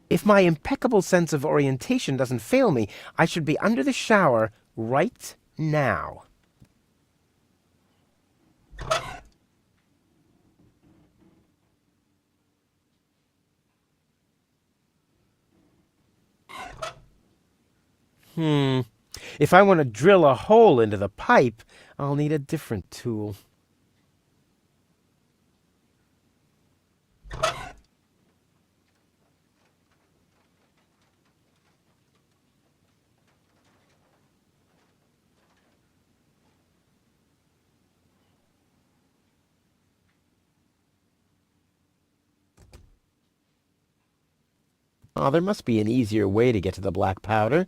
If my impeccable sense of orientation doesn't fail me, I should be under the shower right now. If I want to drill a hole into the pipe, I'll need a different tool. Oh, there must be an easier way to get to the black powder.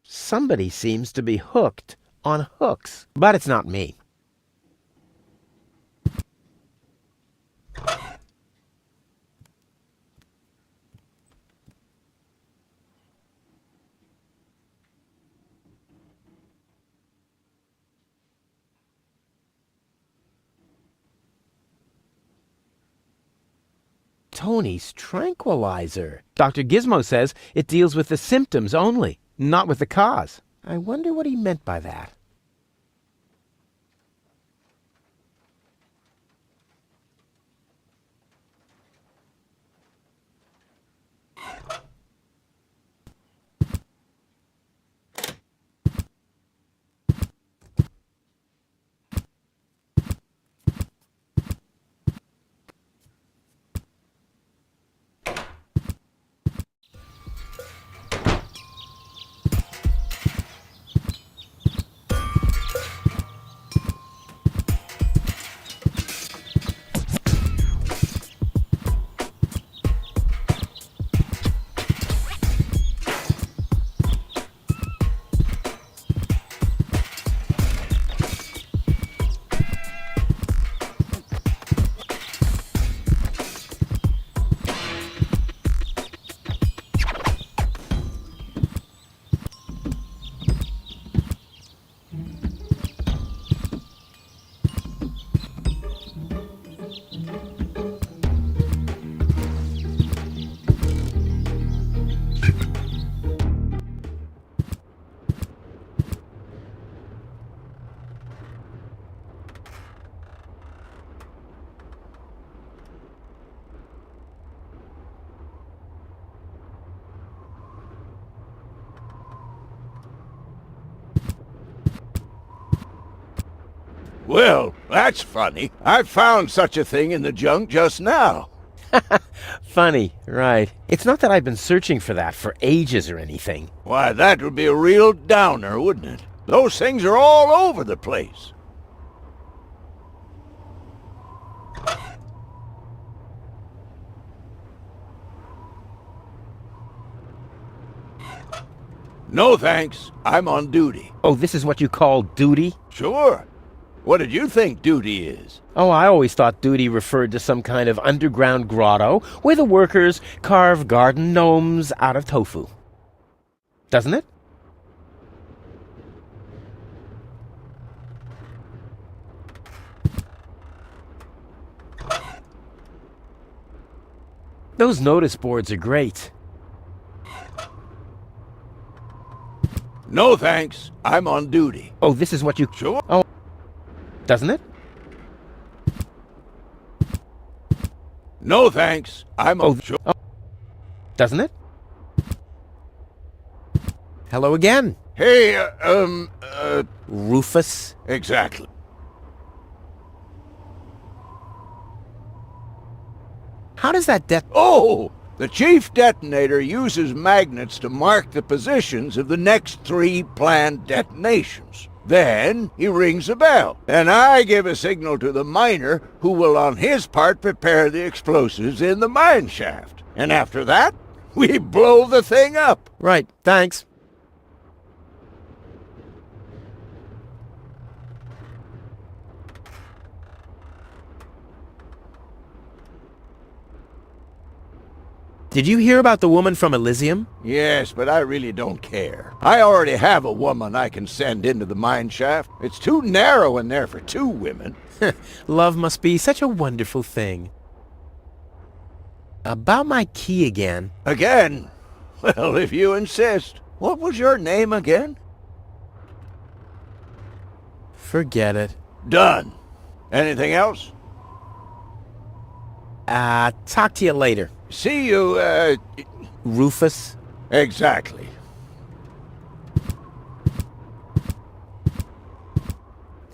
Somebody seems to be hooked on hooks, but it's not me. Tony's tranquilizer. Dr. Gizmo says it deals with the symptoms only, not with the cause. I wonder what he meant by that. Well, that's funny. I found such a thing in the junk just now. Funny, right. It's not that I've been searching for that for ages or anything. Why, that would be a real downer, wouldn't it? Those things are all over the place. No thanks. I'm on duty. Oh, this is what you call duty? Sure. What did you think duty is? Oh, I always thought duty referred to some kind of underground grotto where the workers carve garden gnomes out of tofu. Doesn't it? Those notice boards are great. No thanks. I'm on duty. Oh, this is what you... Sure. Oh, doesn't it? No thanks. I'm on... Sure. Oh, doesn't it? Hello again. Hey, Rufus. Exactly. How does that Oh! The chief detonator uses magnets to mark the positions of the next 3 planned detonations. Then he rings a bell, and I give a signal to the miner who will on his part prepare the explosives in the mine shaft. And after that, we blow the thing up. Right, thanks. Did you hear about the woman from Elysium? Yes, but I really don't care. I already have a woman I can send into the mine shaft. It's too narrow in there for 2 women. Love must be such a wonderful thing. About my key again. Again? Well, if you insist. What was your name again? Forget it. Done. Anything else? Talk to you later. See you, Rufus? Exactly.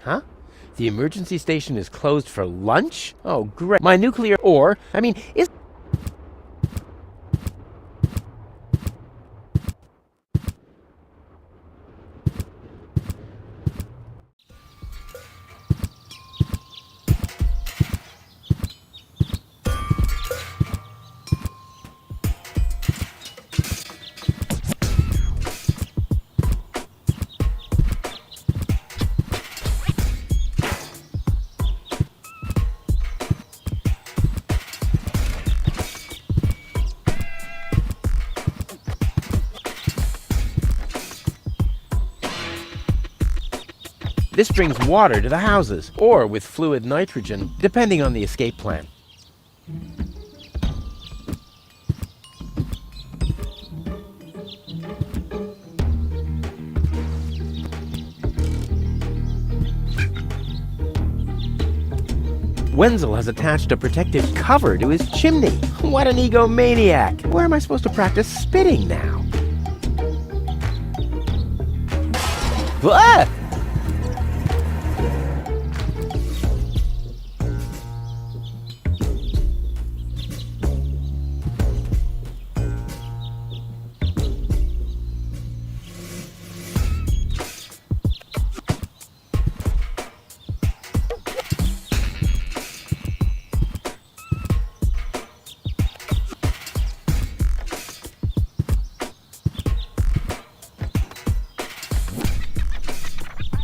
Huh? The emergency station is closed for lunch? Oh, great. My nuclear ore? I mean, is... This brings water to the houses, or with fluid nitrogen, depending on the escape plan. Wenzel has attached a protective cover to his chimney. What an egomaniac! Where am I supposed to practice spitting now? Ah!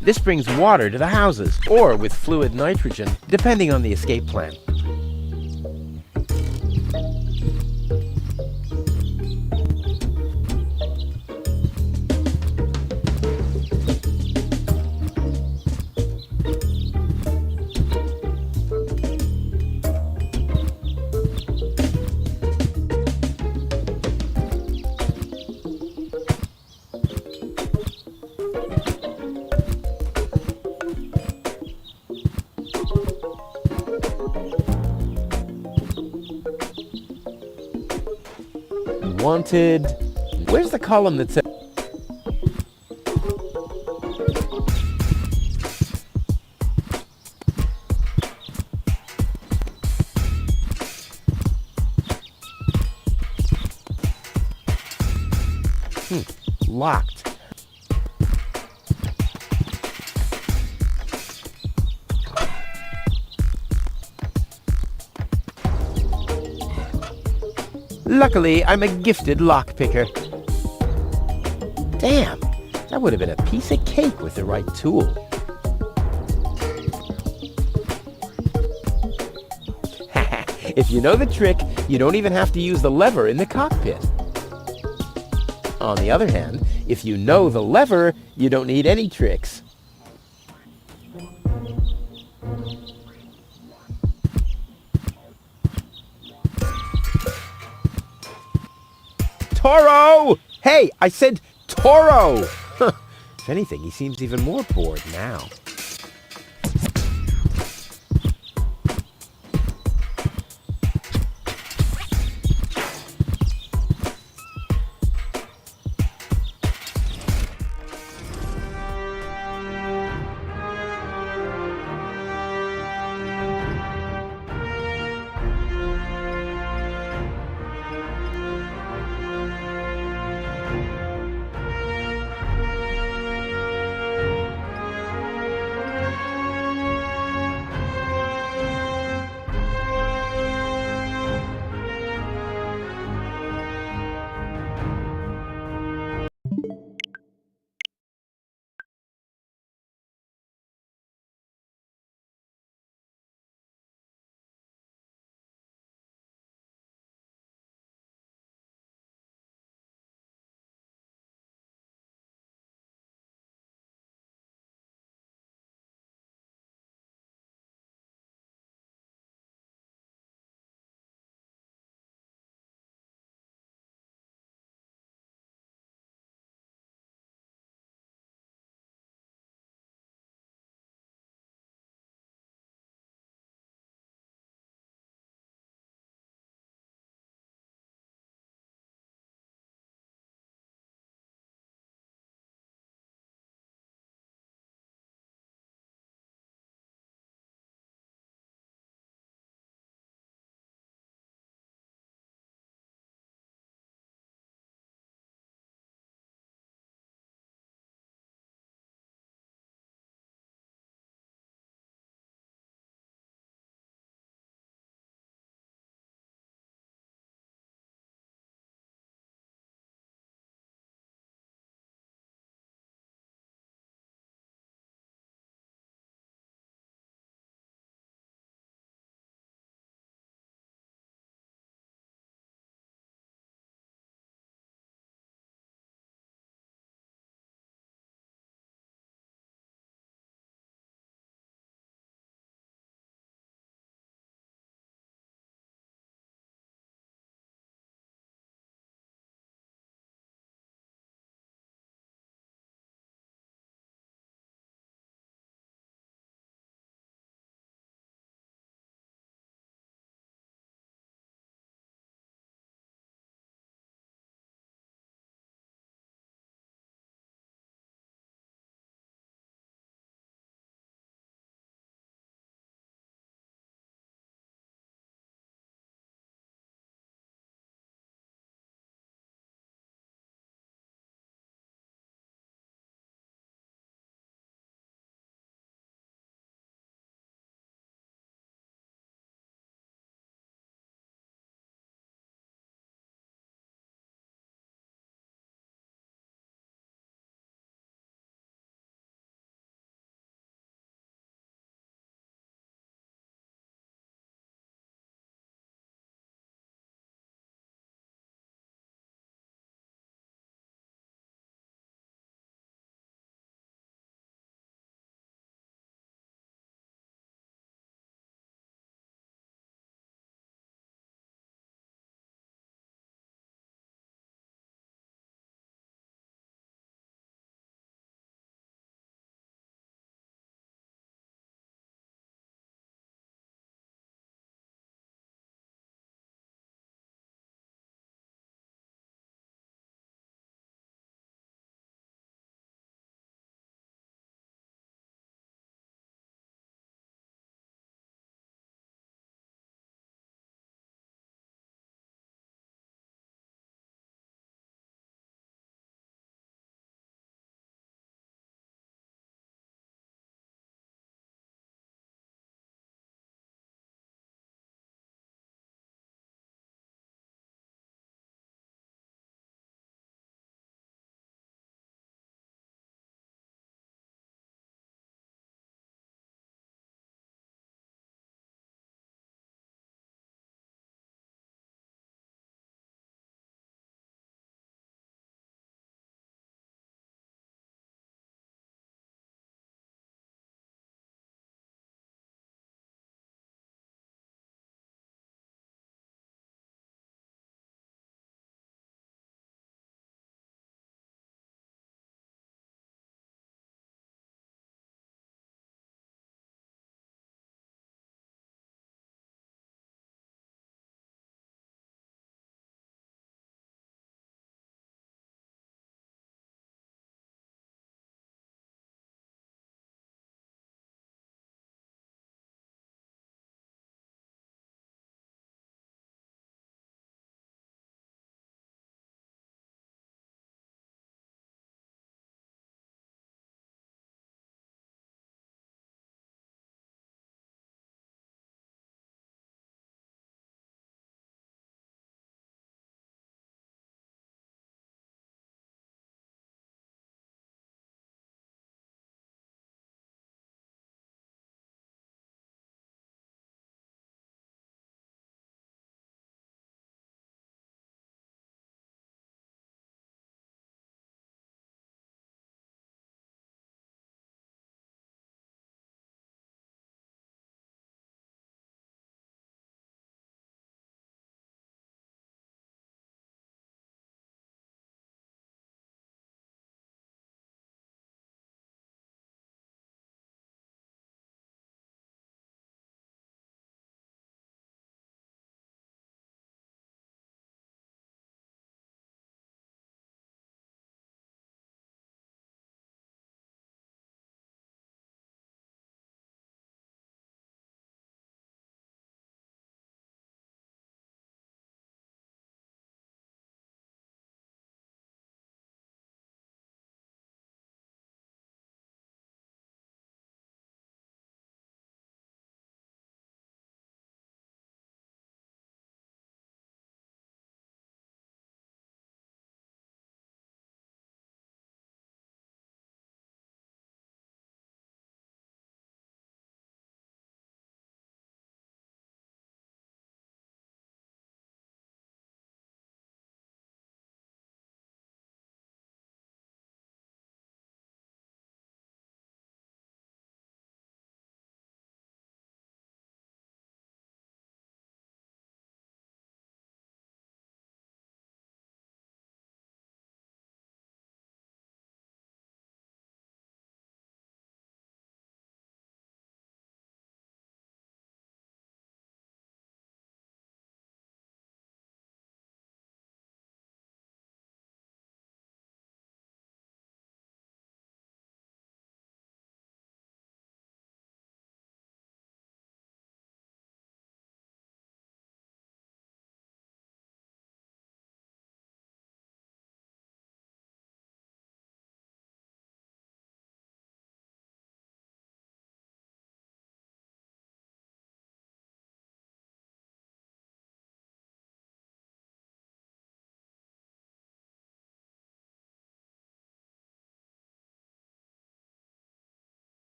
This brings water to the houses, or with fluid nitrogen, depending on the escape plan. Wanted... Where's the column that says... Locked. Luckily, I'm a gifted lockpicker. Damn, that would have been a piece of cake with the right tool. If you know the trick, you don't even have to use the lever in the cockpit. On the other hand, if you know the lever, you don't need any tricks. Toro! Hey, I said Toro! If anything, he seems even more bored now.